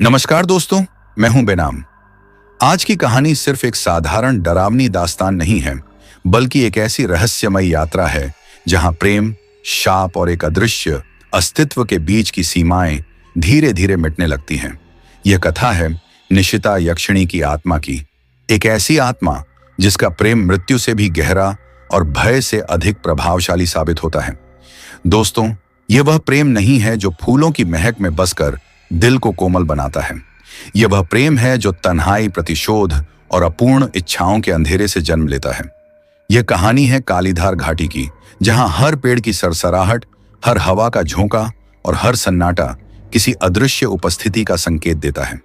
नमस्कार दोस्तों, मैं हूं बेनाम। आज की कहानी सिर्फ एक साधारण डरावनी दास्तान नहीं है, बल्कि एक ऐसी रहस्यमय यात्रा है जहां प्रेम, शाप और एक अदृश्य अस्तित्व के बीच की सीमाएं धीरे धीरे मिटने लगती हैं। यह कथा है निशिता यक्षिणी की आत्मा की, एक ऐसी आत्मा जिसका प्रेम मृत्यु से भी गहरा और भय से अधिक प्रभावशाली साबित होता है। दोस्तों, यह वह प्रेम नहीं है जो फूलों की महक में बसकर दिल को कोमल बनाता है। यह वह प्रेम है जो तन्हाई, प्रतिशोध और अपूर्ण इच्छाओं के अंधेरे से जन्म लेता है। यह कहानी है कालीधार घाटी की, जहां हर पेड़ की सरसराहट, हर हवा का झोंका और हर सन्नाटा किसी अदृश्य उपस्थिति का संकेत देता है।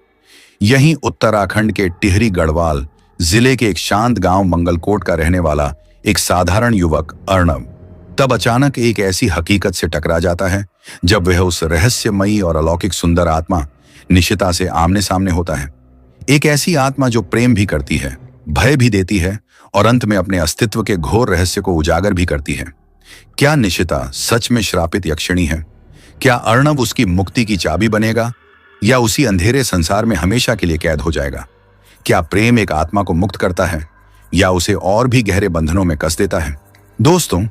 यहीं उत्तराखंड के टिहरी गढ़वाल जिले के एक शांत गांव मंगलकोट का रहने वाला एक साधारण युवक अर्णव तब अचानक एक ऐसी हकीकत से टकरा जाता है जब वह उस रहस्यमयी और अलौकिक सुंदर आत्मा निशिता से आमने सामने होता है। एक ऐसी आत्मा जो प्रेम भी करती है, भय भी देती है और अंत में अपने अस्तित्व के घोर रहस्य को उजागर भी करती है। क्या निशिता सच में श्रापित यक्षिणी है? क्या अर्णव उसकी मुक्ति की चाबी बनेगा या उसी अंधेरे संसार में हमेशा के लिए कैद हो जाएगा? क्या प्रेम एक आत्मा को मुक्त करता है या उसे और भी गहरे बंधनों में कस देता है? दोस्तों,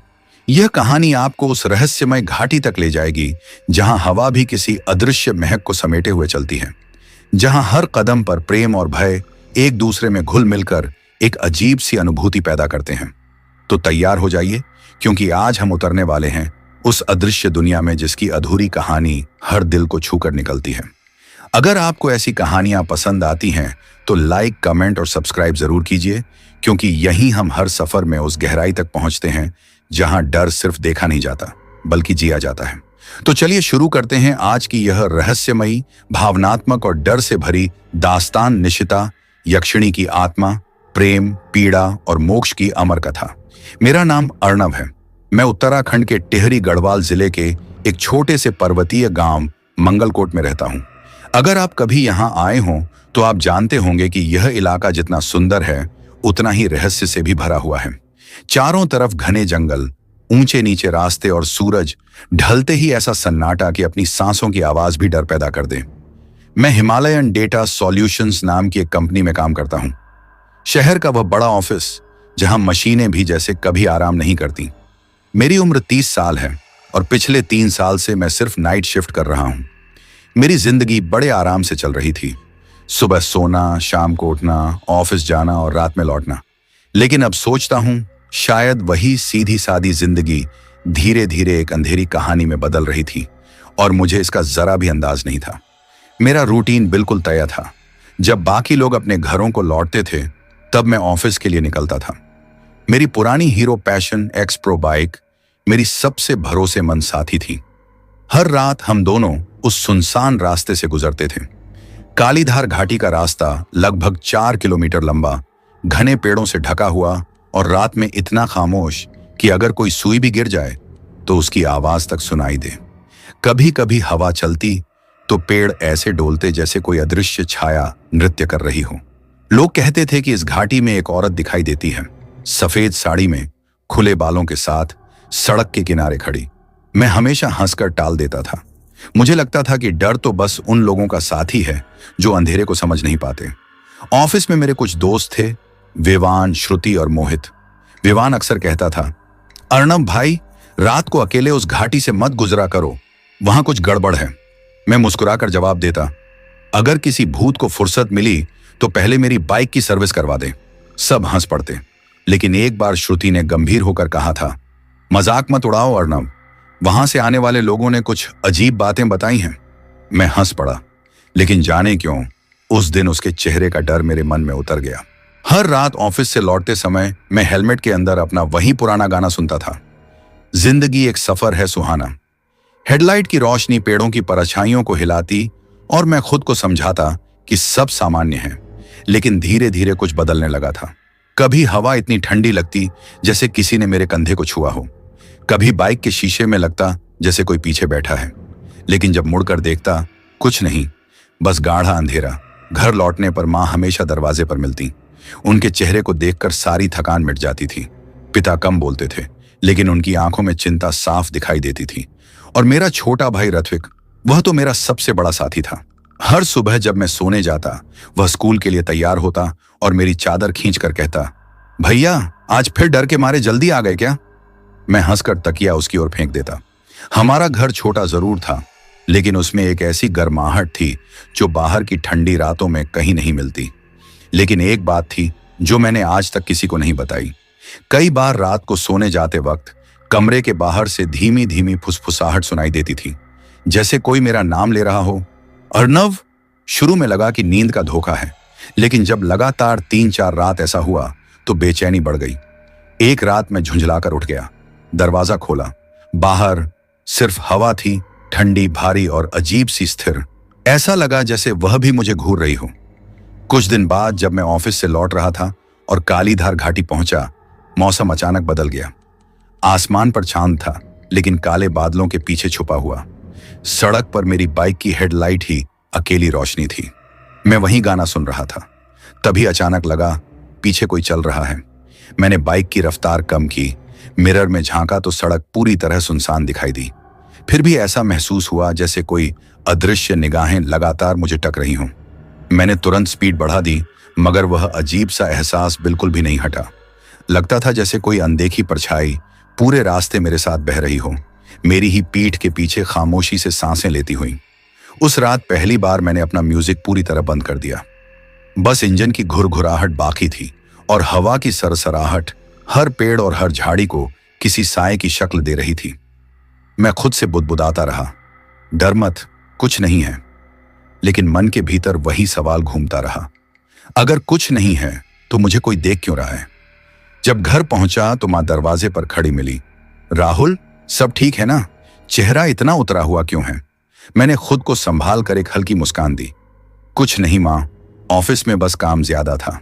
यह कहानी आपको उस रहस्यमय घाटी तक ले जाएगी जहां हवा भी किसी अदृश्य महक को समेटे हुए चलती है, जहां हर कदम पर प्रेम और भय एक दूसरे में घुल मिलकर एक अजीब सी अनुभूति पैदा करते हैं। तो तैयार हो जाइए, क्योंकि आज हम उतरने वाले हैं उस अदृश्य दुनिया में जिसकी अधूरी कहानी हर दिल को छूकर निकलती है। अगर आपको ऐसी कहानियां पसंद आती हैं तो लाइक, कमेंट और सब्सक्राइब जरूर कीजिए, क्योंकि यहीं हम हर सफर में उस गहराई तक पहुंचते हैं जहां डर सिर्फ देखा नहीं जाता बल्कि जिया जाता है। तो चलिए शुरू करते हैं आज की यह रहस्यमयी, भावनात्मक और डर से भरी दास्तान, निशिता यक्षिणी की आत्मा, प्रेम, पीड़ा और मोक्ष की अमर कथा। मेरा नाम अर्णव है। मैं उत्तराखंड के टिहरी गढ़वाल जिले के एक छोटे से पर्वतीय गांव मंगलकोट में रहता हूं। अगर आप कभी यहां आए हों तो आप जानते होंगे कि यह इलाका जितना सुंदर है उतना ही रहस्य से भी भरा हुआ है। चारों तरफ घने जंगल, ऊंचे नीचे रास्ते और सूरज ढलते ही ऐसा सन्नाटा कि अपनी सांसों की आवाज भी डर पैदा कर दे। मैं हिमालयन डेटा सॉल्यूशंस नाम की एक कंपनी में काम करता हूं। शहर का वह बड़ा ऑफिस जहां मशीनें भी जैसे कभी आराम नहीं करती। मेरी उम्र 30 साल है और पिछले 3 साल से मैं सिर्फ नाइट शिफ्ट कर रहा हूं। मेरी जिंदगी बड़े आराम से चल रही थी। सुबह सोना, शाम को उठना, ऑफिस जाना और रात में लौटना। लेकिन अब सोचता हूं शायद वही सीधी सादी जिंदगी धीरे धीरे एक अंधेरी कहानी में बदल रही थी और मुझे इसका जरा भी अंदाज नहीं था। मेरा रूटीन बिल्कुल तय था। जब बाकी लोग अपने घरों को लौटते थे तब मैं ऑफिस के लिए निकलता था। मेरी पुरानी hero passion x pro bike मेरी सबसे भरोसेमंद साथी थी। हर रात हम दोनों उस सुनसान रास्ते से गुजरते थे। कालीधार घाटी का रास्ता लगभग 4 किलोमीटर लंबा, घने पेड़ों से ढका हुआ और रात में इतना खामोश कि अगर कोई सुई भी गिर जाए तो उसकी आवाज तक सुनाई दे। कभी कभी हवा चलती तो पेड़ ऐसे डोलते जैसे कोई अदृश्य छाया नृत्य कर रही हो। लोग कहते थे कि इस घाटी में एक औरत दिखाई देती है, सफेद साड़ी में, खुले बालों के साथ, सड़क के किनारे खड़ी। मैं हमेशा हंसकर टाल देता था। मुझे लगता था कि डर तो बस उन लोगों का साथी है जो अंधेरे को समझ नहीं पाते। ऑफिस में मेरे कुछ दोस्त थे, विवान, श्रुति और मोहित। विवान अक्सर कहता था, अर्णव भाई, रात को अकेले उस घाटी से मत गुजरा करो, वहां कुछ गड़बड़ है। मैं मुस्कुराकर जवाब देता, अगर किसी भूत को फुर्सत मिली तो पहले मेरी बाइक की सर्विस करवा दे। सब हंस पड़ते। लेकिन एक बार श्रुति ने गंभीर होकर कहा था, मजाक मत उड़ाओ अर्णव, वहां से आने वाले लोगों ने कुछ अजीब बातें बताई हैं। मैं हंस पड़ा, लेकिन जाने क्यों उस दिन उसके चेहरे का डर मेरे मन में उतर गया। हर रात ऑफिस से लौटते समय मैं हेलमेट के अंदर अपना वही पुराना गाना सुनता था, जिंदगी एक सफर है सुहाना। हेडलाइट की रोशनी पेड़ों की परछाइयों को हिलाती और मैं खुद को समझाता कि सब सामान्य है। लेकिन धीरे धीरे कुछ बदलने लगा था। कभी हवा इतनी ठंडी लगती जैसे किसी ने मेरे कंधे को छुआ हो, कभी बाइक के शीशे में लगता जैसे कोई पीछे बैठा है। लेकिन जब मुड़कर देखता, कुछ नहीं, बस गाढ़ा अंधेरा। घर लौटने पर माँ हमेशा दरवाजे पर मिलती। उनके चेहरे को देखकर सारी थकान मिट जाती थी। पिता कम बोलते थे, लेकिन उनकी आंखों में चिंता साफ दिखाई देती थी। और मेरा छोटा भाई ऋत्विक, वह तो मेरा सबसे बड़ा साथी था। हर सुबह जब मैं सोने जाता, वह स्कूल के लिए तैयार होता और मेरी चादर खींचकर कहता, भैया आज फिर डर के मारे जल्दी आ गए क्या? मैं हंसकर तकिया उसकी ओर फेंक देता। हमारा घर छोटा जरूर था, लेकिन उसमें एक ऐसी गर्माहट थी जो बाहर की ठंडी रातों में कहीं नहीं मिलती। लेकिन एक बात थी जो मैंने आज तक किसी को नहीं बताई। कई बार रात को सोने जाते वक्त कमरे के बाहर से धीमी धीमी फुसफुसाहट सुनाई देती थी, जैसे कोई मेरा नाम ले रहा हो। अर्नव। शुरू में लगा कि नींद का धोखा है, लेकिन जब लगातार 3-4 रात ऐसा हुआ तो बेचैनी बढ़ गई। एक रात मैं झुंझलाकर उठ गया, दरवाजा खोला। बाहर सिर्फ हवा थी, ठंडी, भारी और अजीब सी स्थिर। ऐसा लगा जैसे वह भी मुझे घूर रही हो। कुछ दिन बाद जब मैं ऑफिस से लौट रहा था और कालीधार घाटी पहुंचा, मौसम अचानक बदल गया। आसमान पर चांद था, लेकिन काले बादलों के पीछे छुपा हुआ। सड़क पर मेरी बाइक की हेडलाइट ही अकेली रोशनी थी। मैं वहीं गाना सुन रहा था, तभी अचानक लगा पीछे कोई चल रहा है। मैंने बाइक की रफ्तार कम की, मिरर में झांका तो सड़क पूरी तरह सुनसान दिखाई दी। फिर भी ऐसा महसूस हुआ जैसे कोई अदृश्य निगाहें लगातार मुझे टक रही हों। मैंने तुरंत स्पीड बढ़ा दी, मगर वह अजीब सा एहसास बिल्कुल भी नहीं हटा। लगता था जैसे कोई अनदेखी परछाई पूरे रास्ते मेरे साथ बह रही हो, मेरी ही पीठ के पीछे खामोशी से सांसें लेती हुई। उस रात पहली बार मैंने अपना म्यूजिक पूरी तरह बंद कर दिया। बस इंजन की घुरघुराहट बाकी थी और हवा की सरसराहट हर पेड़ और हर झाड़ी को किसी साए की शक्ल दे रही थी। मैं खुद से बुदबुदाता रहा, डर मत, कुछ नहीं है। लेकिन मन के भीतर वही सवाल घूमता रहा, अगर कुछ नहीं है तो मुझे कोई देख क्यों रहा है? जब घर पहुंचा तो मां दरवाजे पर खड़ी मिली। राहुल, सब ठीक है ना? चेहरा इतना उतरा हुआ क्यों है? मैंने खुद को संभाल कर एक हल्की मुस्कान दी। कुछ नहीं मां, ऑफिस में बस काम ज्यादा था।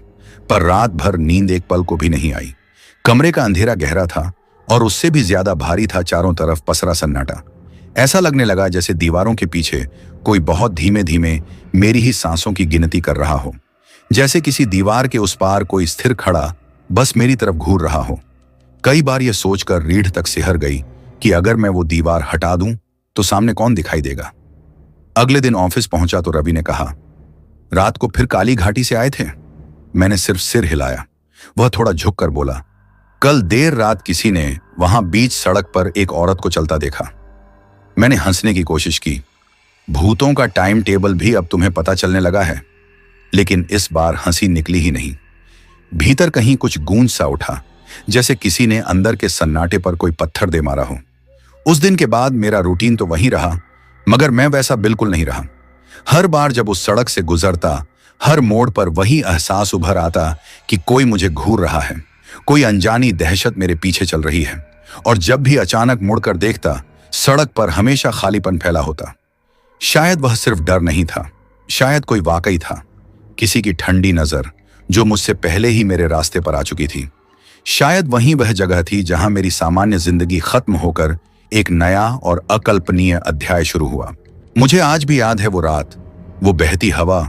पर रात भर नींद एक पल को भी नहीं आई। कमरे का अंधेरा गहरा था और उससे भी ज्यादा भारी था चारों तरफ पसरा सन्नाटा। ऐसा लगने लगा जैसे दीवारों के पीछे कोई बहुत धीमे धीमे मेरी ही सांसों की गिनती कर रहा हो, जैसे किसी दीवार के उस पार कोई स्थिर खड़ा बस मेरी तरफ घूर रहा हो। कई बार यह सोचकर रीढ़ तक सिहर गई कि अगर मैं वो दीवार हटा दूं तो सामने कौन दिखाई देगा। अगले दिन ऑफिस पहुंचा तो रवि ने कहा, रात को फिर काली घाटी से आए थे? मैंने सिर्फ सिर हिलाया। वह थोड़ा झुककर बोला, कल देर रात किसी ने वहां बीच सड़क पर एक औरत को चलता देखा। मैंने हंसने की कोशिश की। भूतों का टाइम टेबल भी अब तुम्हें पता चलने लगा है। लेकिन इस बार हंसी निकली ही नहीं। भीतर कहीं कुछ गूंज सा उठा, जैसे किसी ने अंदर के सन्नाटे पर कोई पत्थर दे मारा हो। उस दिन के बाद मेरा रूटीन तो वही रहा, मगर मैं वैसा बिल्कुल नहीं रहा। हर बार जब उस सड़क से गुजरता, हर मोड़ पर वही एहसास उभर आता कि कोई मुझे घूर रहा है, कोई अनजानी दहशत मेरे पीछे चल रही है। और जब भी अचानक मुड़कर देखता, सड़क पर हमेशा खालीपन फैला होता। शायद वह सिर्फ डर नहीं था, शायद कोई वाकई था, किसी की ठंडी नजर जो मुझसे पहले ही मेरे रास्ते पर आ चुकी थी। शायद वही वह जगह थी जहां मेरी सामान्य जिंदगी खत्म होकर एक नया और अकल्पनीय अध्याय शुरू हुआ। मुझे आज भी याद है वो रात, वो बहती हवा,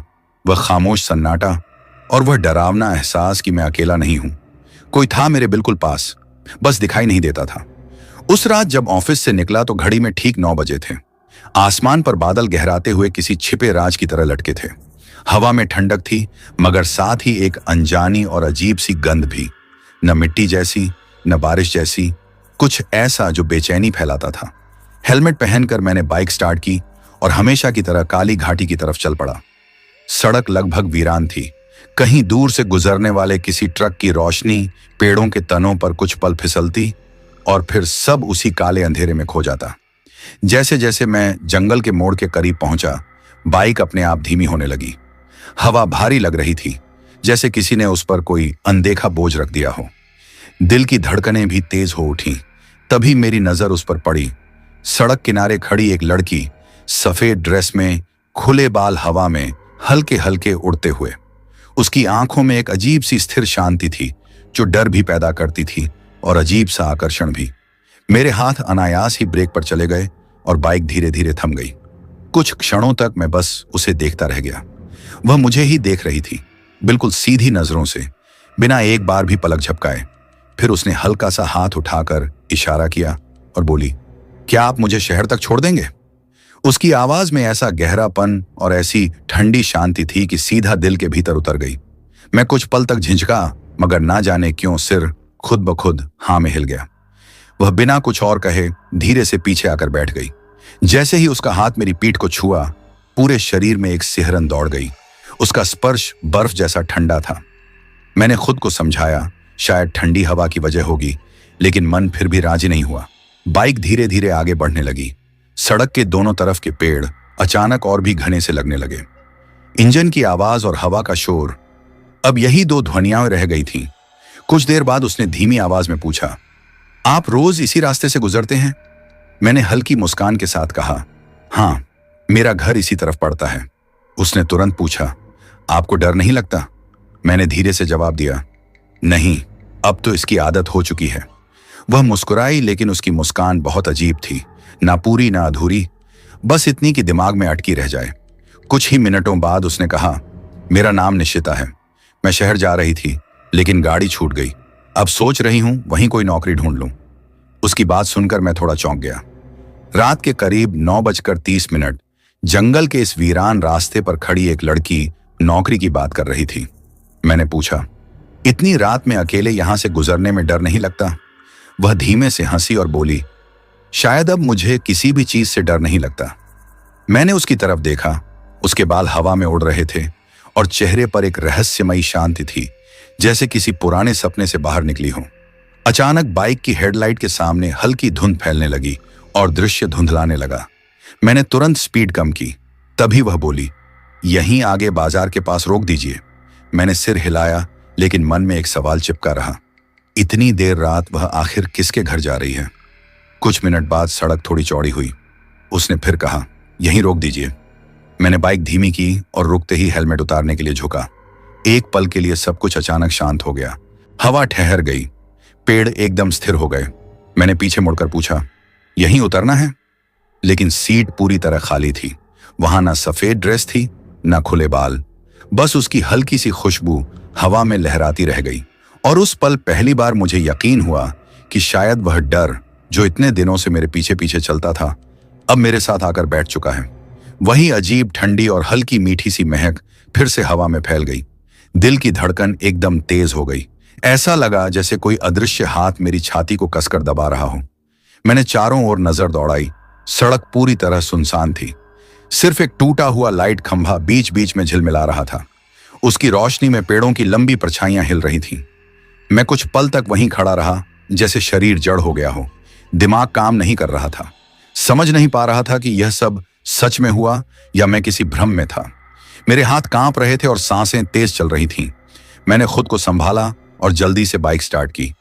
वह खामोश सन्नाटा और वह डरावना एहसास कि मैं अकेला नहीं हूं। कोई था मेरे बिल्कुल पास, बस दिखाई नहीं देता था। उस रात जब ऑफिस से निकला तो घड़ी में ठीक 9 बजे थे। आसमान पर बादल गहराते हुए किसी छिपे राज की तरह लटके थे। हवा में ठंडक थी, मगर साथ ही एक अनजानी और अजीब सी गंध भी, न मिट्टी जैसी न बारिश जैसी, कुछ ऐसा जो बेचैनी फैलाता था। हेलमेट पहनकर मैंने बाइक स्टार्ट की और हमेशा की तरह काली घाटी की तरफ चल पड़ा। सड़क लगभग वीरान थी। कहीं दूर से गुजरने वाले किसी ट्रक की रोशनी पेड़ों के तनों पर कुछ पल फिसलती और फिर सब उसी काले अंधेरे में खो जाता। जैसे जैसे मैं जंगल के मोड़ के करीब पहुंचा, बाइक अपने आप धीमी होने लगी। हवा भारी लग रही थी, जैसे किसी ने उस पर कोई अनदेखा बोझ रख दिया हो। दिल की धड़कनें भी तेज हो उठी। तभी मेरी नजर उस पर पड़ी। सड़क किनारे खड़ी एक लड़की, सफेद ड्रेस में, खुले बाल हवा में हल्के हल्के उड़ते हुए। उसकी आंखों में एक अजीब सी स्थिर शांति थी जो डर भी पैदा करती थी और अजीब सा आकर्षण भी। मेरे हाथ अनायास ही ब्रेक पर चले गए और बाइक धीरे धीरे थम गई। कुछ क्षणों तक मैं बस उसे देखता रह गया। वह मुझे ही देख रही थी, बिल्कुल सीधी नजरों से, बिना एक बार भी पलक झपकाए। फिर उसने हल्का सा हाथ उठाकर इशारा किया और बोली, क्या आप मुझे शहर तक छोड़ देंगे? उसकी आवाज में ऐसा गहरापन और ऐसी ठंडी शांति थी कि सीधा दिल के भीतर उतर गई। मैं कुछ पल तक झिझका, मगर ना जाने क्यों सिर खुद ब खुद हाँ में हिल गया। वह बिना कुछ और कहे धीरे से पीछे आकर बैठ गई। जैसे ही उसका हाथ मेरी पीठ को छुआ, पूरे शरीर में एक सिहरन दौड़ गई। उसका स्पर्श बर्फ जैसा ठंडा था। मैंने खुद को समझाया, शायद ठंडी हवा की वजह होगी, लेकिन मन फिर भी राजी नहीं हुआ। बाइक धीरे धीरे आगे बढ़ने लगी। सड़क के दोनों तरफ के पेड़ अचानक और भी घने से लगने लगे। इंजन की आवाज और हवा का शोर, अब यही दो ध्वनियां रह गई थीं। कुछ देर बाद उसने धीमी आवाज में पूछा, आप रोज इसी रास्ते से गुजरते हैं? मैंने हल्की मुस्कान के साथ कहा, हाँ, मेरा घर इसी तरफ पड़ता है। उसने तुरंत पूछा, आपको डर नहीं लगता? मैंने धीरे से जवाब दिया, नहीं, अब तो इसकी आदत हो चुकी है। वह मुस्कुराई, लेकिन उसकी मुस्कान बहुत अजीब थी, ना पूरी ना अधूरी, बस इतनी कि दिमाग में अटकी रह जाए। कुछ ही मिनटों बाद उसने कहा, मेरा नाम निश्चिता है। मैं शहर जा रही थी, लेकिन गाड़ी छूट गई। अब सोच रही हूं वहीं कोई नौकरी ढूंढ लूं। उसकी बात सुनकर मैं थोड़ा चौंक गया। रात के करीब 9:30 जंगल के इस वीरान रास्ते पर खड़ी एक लड़की नौकरी की बात कर रही थी। मैंने पूछा, इतनी रात में अकेले यहां से गुजरने में डर नहीं लगता? वह धीमे से हंसी और बोली, शायद अब मुझे किसी भी चीज से डर नहीं लगता। मैंने उसकी तरफ देखा। उसके बाल हवा में उड़ रहे थे और चेहरे पर एक रहस्यमयी शांति थी, जैसे किसी पुराने सपने से बाहर निकली हो। अचानक बाइक की हेडलाइट के सामने हल्की धुंध फैलने लगी और दृश्य धुंधलाने लगा। मैंने तुरंत स्पीड कम की। तभी वह बोली, यहीं आगे बाजार के पास रोक दीजिए। मैंने सिर हिलाया, लेकिन मन में एक सवाल चिपका रहा, इतनी देर रात वह आखिर किसके घर जा रही है? कुछ मिनट बाद सड़क थोड़ी चौड़ी हुई। उसने फिर कहा, यहीं रोक दीजिए। मैंने बाइक धीमी की और रुकते ही हेलमेट उतारने के लिए झुका। एक पल के लिए सब कुछ अचानक शांत हो गया। हवा ठहर गई, पेड़ एकदम स्थिर हो गए। मैंने पीछे मुड़कर पूछा, यहीं उतरना है? लेकिन सीट पूरी तरह खाली थी। वहां ना सफेद ड्रेस थी, ना खुले बाल, बस उसकी हल्की सी खुशबू हवा में लहराती रह गई। और उस पल पहली बार मुझे यकीन हुआ कि शायद वह डर जो इतने दिनों से मेरे पीछे पीछे चलता था, अब मेरे साथ आकर बैठ चुका है। वही अजीब ठंडी और हल्की मीठी सी महक फिर से हवा में फैल गई। दिल की धड़कन एकदम तेज हो गई। ऐसा लगा जैसे कोई अदृश्य हाथ मेरी छाती को कसकर दबा रहा हो। मैंने चारों ओर नजर दौड़ाई। सड़क पूरी तरह सुनसान थी। सिर्फ एक टूटा हुआ लाइट खंभा बीच बीच में झिलमिला रहा था। उसकी रोशनी में पेड़ों की लंबी परछाइयां हिल रही थीं। मैं कुछ पल तक वहीं खड़ा रहा, जैसे शरीर जड़ हो गया हो। दिमाग काम नहीं कर रहा था। समझ नहीं पा रहा था कि यह सब सच में हुआ या मैं किसी भ्रम में था। मेरे हाथ कांप रहे थे और सांसें तेज चल रही थीं। मैंने खुद को संभाला और जल्दी से बाइक स्टार्ट की।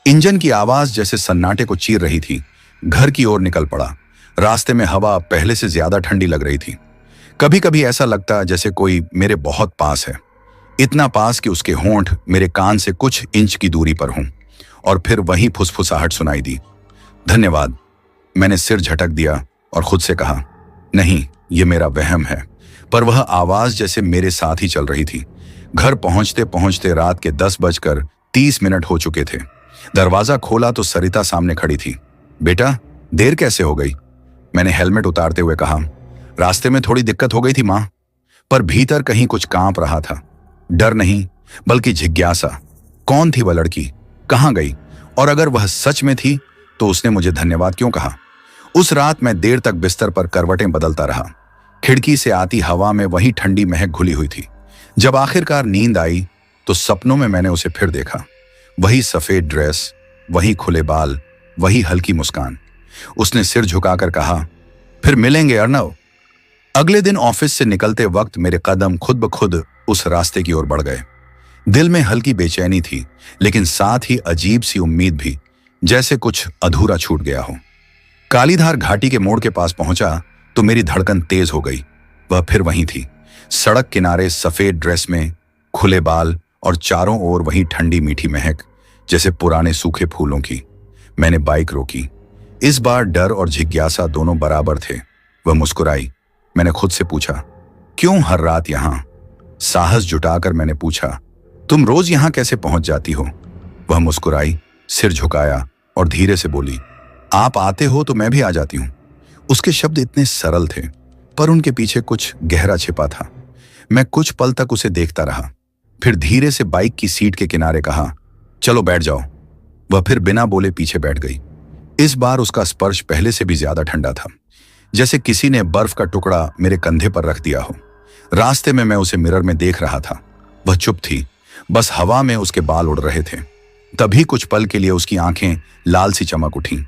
इंजन की आवाज जैसे सन्नाटे को चीर रही थी। घर की ओर निकल पड़ा। रास्ते में हवा पहले से ज्यादा ठंडी लग रही थी। कभी कभी ऐसा लगता जैसे कोई मेरे बहुत पास है, इतना पास कि उसके होंठ मेरे कान से कुछ इंच की दूरी पर हों। और फिर वही फुसफुसाहट सुनाई दी, धन्यवाद। मैंने सिर झटक दिया और खुद से कहा, नहीं, ये मेरा वहम है। पर वह आवाज जैसे मेरे साथ ही चल रही थी। घर पहुंचते पहुंचते रात के 10:30 हो चुके थे। दरवाजा खोला तो सरिता सामने खड़ी थी। बेटा, देर कैसे हो गई? मैंने हेलमेट उतारते हुए कहा, रास्ते में थोड़ी दिक्कत हो गई थी मां। पर भीतर कहीं कुछ कांप रहा था। डर नहीं, बल्कि जिज्ञासा। कौन थी वह लड़की? कहां गई? और अगर वह सच में थी तो उसने मुझे धन्यवाद क्यों कहा? उस रात मैं देर तक बिस्तर पर करवटें बदलता रहा। खिड़की से आती हवा में वही ठंडी महक घुली हुई थी। जब आखिरकार नींद आई तो सपनों में मैंने उसे फिर देखा। वही सफेद ड्रेस, वही खुले बाल, वही हल्की मुस्कान। उसने सिर झुकाकर कहा, फिर मिलेंगे अर्नव। अगले दिन ऑफिस से निकलते वक्त मेरे कदम खुद ब खुद उस रास्ते की ओर बढ़ गए। दिल में हल्की बेचैनी थी, लेकिन साथ ही अजीब सी उम्मीद भी, जैसे कुछ अधूरा छूट गया हो। कालीधार घाटी के मोड़ के पास पहुंचा तो मेरी धड़कन तेज हो गई। वह फिर वहीं थी, सड़क किनारे, सफेद ड्रेस में, खुले बाल और चारों ओर वही ठंडी मीठी महक, जैसे पुराने सूखे फूलों की। मैंने बाइक रोकी। इस बार डर और जिज्ञासा दोनों बराबर थे। वह मुस्कुराई। मैंने खुद से पूछा, क्यों हर रात यहां? साहस जुटाकर मैंने पूछा, तुम रोज यहां कैसे पहुंच जाती हो? वह मुस्कुराई, सिर झुकाया और धीरे से बोली, आप आते हो तो मैं भी आ जाती हूं। उसके शब्द इतने सरल थे, पर उनके पीछे कुछ गहरा छिपा था। मैं कुछ पल तक उसे देखता रहा, फिर धीरे से बाइक की सीट के किनारे कहा, चलो बैठ जाओ। वह फिर बिना बोले पीछे बैठ गई। इस बार उसका स्पर्श पहले से भी ज्यादा ठंडा था, जैसे किसी ने बर्फ का टुकड़ा मेरे कंधे पर रख दिया हो। रास्ते में मैं उसे मिरर में देख रहा था। वह चुप थी, बस हवा में उसके बाल उड़ रहे थे। तभी कुछ पल के लिए उसकी आंखें लाल सी चमक उठी।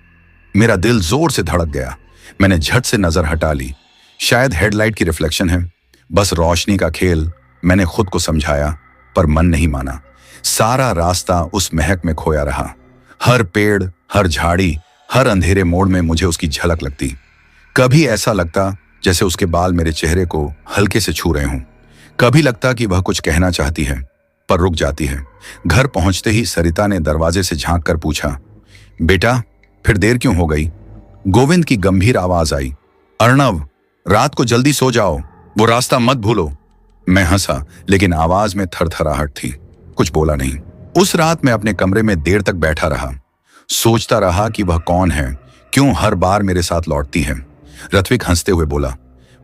मेरा दिल जोर से धड़क गया। मैंने झट से नजर हटा ली। शायद हेडलाइट की रिफ्लेक्शन है, बस रोशनी का खेल, मैंने खुद को समझाया, पर मन नहीं माना। सारा रास्ता उस महक में खोया रहा। हर पेड़, हर झाड़ी, हर अंधेरे मोड़ में मुझे उसकी झलक लगती। कभी ऐसा लगता जैसे उसके बाल मेरे चेहरे को हल्के से छू रहे हों। कभी लगता कि वह कुछ कहना चाहती है, पर रुक जाती है। घर पहुंचते ही सरिता ने दरवाजे से झांक कर पूछा, बेटा फिर देर क्यों हो गई? गोविंद की गंभीर आवाज आई, अर्णव, रात को जल्दी सो जाओ, वो रास्ता मत भूलो। मैं हंसा, लेकिन आवाज में थरथराहट थी। कुछ बोला नहीं। उस रात मैं अपने कमरे में देर तक बैठा रहा, सोचता रहा कि वह कौन है, क्यों हर बार मेरे साथ लौटती है। ऋत्विक हंसते हुए बोला,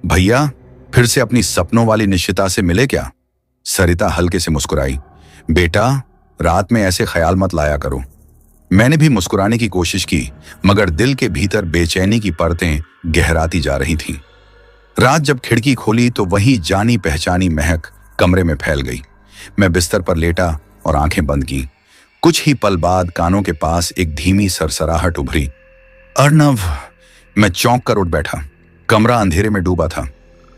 भैया फिर से अपनी सपनों वाली निश्चिता से मिले क्या? सरिता हल्के से मुस्कुराई, बेटा रात में ऐसे ख्याल मत लाया करो। मैंने भी मुस्कुराने की कोशिश की, मगर दिल के भीतर बेचैनी की परतें गहराती जा रही थीं। रात जब खिड़की खोली तो वही जानी पहचानी महक कमरे में फैल गई। मैं बिस्तर पर लेटा और आंखें बंद की। कुछ ही पल बाद कानों के पास एक धीमी सरसराहट उभरी। अर्णव! मैं चौंक कर उठ बैठा। कमरा अंधेरे में डूबा था,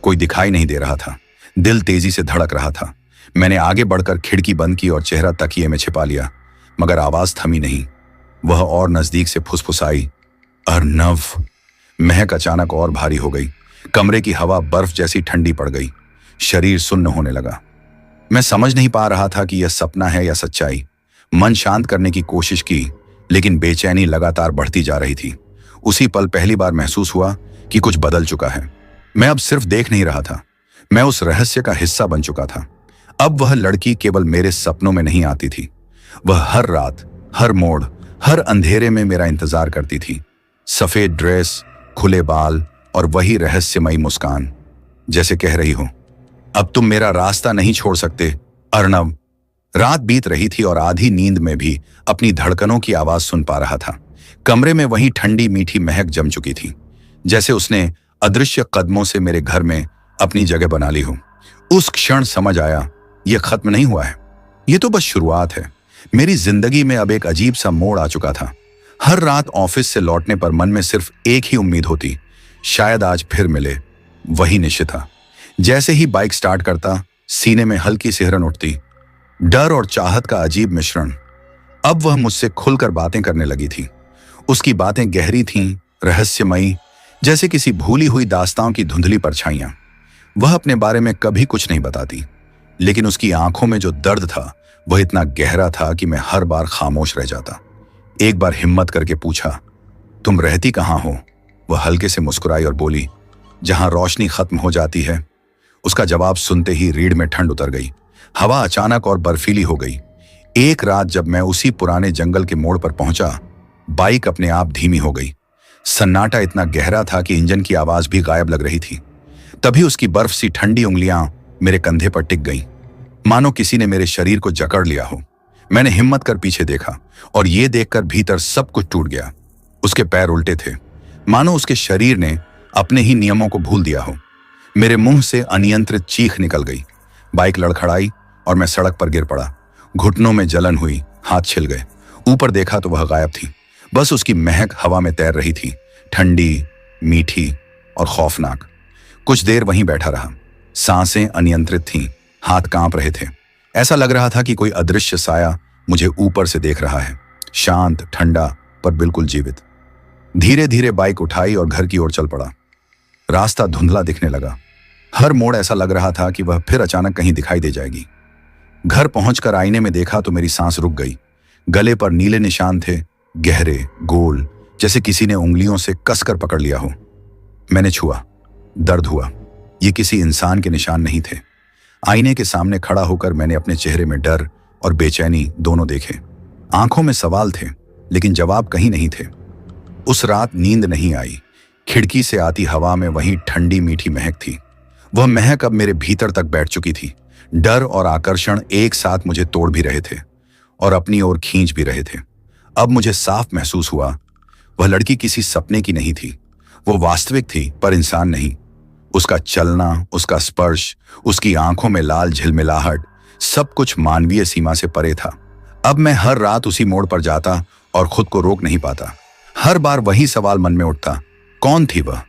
कोई दिखाई नहीं दे रहा था। दिल तेजी से धड़क रहा था। मैंने आगे बढ़कर खिड़की बंद की और चेहरा तकिए में छिपा लिया, मगर आवाज थमी नहीं। वह और नजदीक से फुसफुसाई, अर्णव। महक अचानक और भारी हो गई। कमरे की हवा बर्फ जैसी ठंडी पड़ गई। शरीर सुन्न होने लगा। मैं समझ नहीं पा रहा था कि यह सपना है या सच्चाई। मन शांत करने की कोशिश की, लेकिन बेचैनी लगातार बढ़ती जा रही थी। उसी पल पहली बार महसूस हुआ कि कुछ बदल चुका है। मैं अब सिर्फ देख नहीं रहा था, मैं उस रहस्य का हिस्सा बन चुका था। अब वह लड़की केवल मेरे सपनों में नहीं आती थी, वह हर रात, हर मोड़, हर अंधेरे में मेरा इंतजार करती थी। सफेद ड्रेस, खुले बाल और वही रहस्यमयी मुस्कान, जैसे कह रही हो, अब तुम मेरा रास्ता नहीं छोड़ सकते अर्णव। रात बीत रही थी और आधी नींद में भी अपनी धड़कनों की आवाज सुन पा रहा था। कमरे में वही ठंडी मीठी महक जम चुकी थी, जैसे उसने अदृश्य कदमों से मेरे घर में अपनी जगह बना ली हो। उस क्षण समझ आया, यह खत्म नहीं हुआ है, यह तो बस शुरुआत है। मेरी जिंदगी में अब एक अजीब सा मोड़ आ चुका था। हर रात ऑफिस से लौटने पर मन में सिर्फ एक ही उम्मीद होती, शायद आज फिर मिले वही निश्चिता। जैसे ही बाइक स्टार्ट करता, सीने में हल्की सिहरन उठती, डर और चाहत का अजीब मिश्रण। अब वह मुझसे खुलकर बातें करने लगी थी। उसकी बातें गहरी थीं, रहस्यमयी, जैसे किसी भूली हुई दास्तां की धुंधली परछाइयां। वह अपने बारे में कभी कुछ नहीं बताती, लेकिन उसकी आंखों में जो दर्द था वह इतना गहरा था कि मैं हर बार खामोश रह जाता। एक बार हिम्मत करके पूछा, तुम रहती कहाँ हो? वह हल्के से मुस्कुराई और बोली, जहां रोशनी खत्म हो जाती है। उसका जवाब सुनते ही रीढ़ में ठंड उतर गई। हवा अचानक और बर्फीली हो गई। एक रात जब मैं उसी पुराने जंगल के मोड़ पर पहुंचा, बाइक अपने आप धीमी हो गई। सन्नाटा इतना गहरा था कि इंजन की आवाज भी गायब लग रही थी। तभी उसकी बर्फ सी ठंडी उंगलियां मेरे कंधे पर टिक गईं, मानो किसी ने मेरे शरीर को जकड़ लिया हो। मैंने हिम्मत कर पीछे देखा और ये देखकर भीतर सब कुछ टूट गया। उसके पैर उल्टे थे, मानो उसके शरीर ने अपने ही नियमों को भूल दिया हो। मेरे मुंह से अनियंत्रित चीख निकल गई। बाइक लड़खड़ाई और मैं सड़क पर गिर पड़ा। घुटनों में जलन हुई, हाथ छिल गए। ऊपर देखा तो वह गायब थी। बस उसकी महक हवा में तैर रही थी, ठंडी, मीठी और खौफनाक। कुछ देर वहीं बैठा रहा। सांसें अनियंत्रित थीं, हाथ कांप रहे थे। ऐसा लग रहा था कि कोई अदृश्य साया मुझे ऊपर से देख रहा है, शांत, ठंडा, पर बिल्कुल जीवित। धीरे धीरे बाइक उठाई और घर की ओर चल पड़ा। रास्ता धुंधला दिखने लगा। हर मोड़ ऐसा लग रहा था कि वह फिर अचानक कहीं दिखाई दे जाएगी। घर पहुंचकर आईने में देखा तो मेरी सांस रुक गई। गले पर नीले निशान थे, गहरे, गोल, जैसे किसी ने उंगलियों से कसकर पकड़ लिया हो। मैंने छुआ, दर्द हुआ। ये किसी इंसान के निशान नहीं थे। आईने के सामने खड़ा होकर मैंने अपने चेहरे में डर और बेचैनी दोनों देखे। आंखों में सवाल थे, लेकिन जवाब कहीं नहीं थे। उस रात नींद नहीं आई। खिड़की से आती हवा में वही ठंडी मीठी महक थी। वह महक अब मेरे भीतर तक बैठ चुकी थी। डर और आकर्षण एक साथ मुझे तोड़ भी रहे थे और अपनी ओर खींच भी रहे थे। अब मुझे साफ महसूस हुआ, वह लड़की किसी सपने की नहीं थी। वो वास्तविक थी, पर इंसान नहीं। उसका चलना, उसका स्पर्श, उसकी आंखों में लाल झिलमिलाहट, सब कुछ मानवीय सीमा से परे था। अब मैं हर रात उसी मोड़ पर जाता और खुद को रोक नहीं पाता। हर बार वही सवाल मन में उठता, कौन थी वह?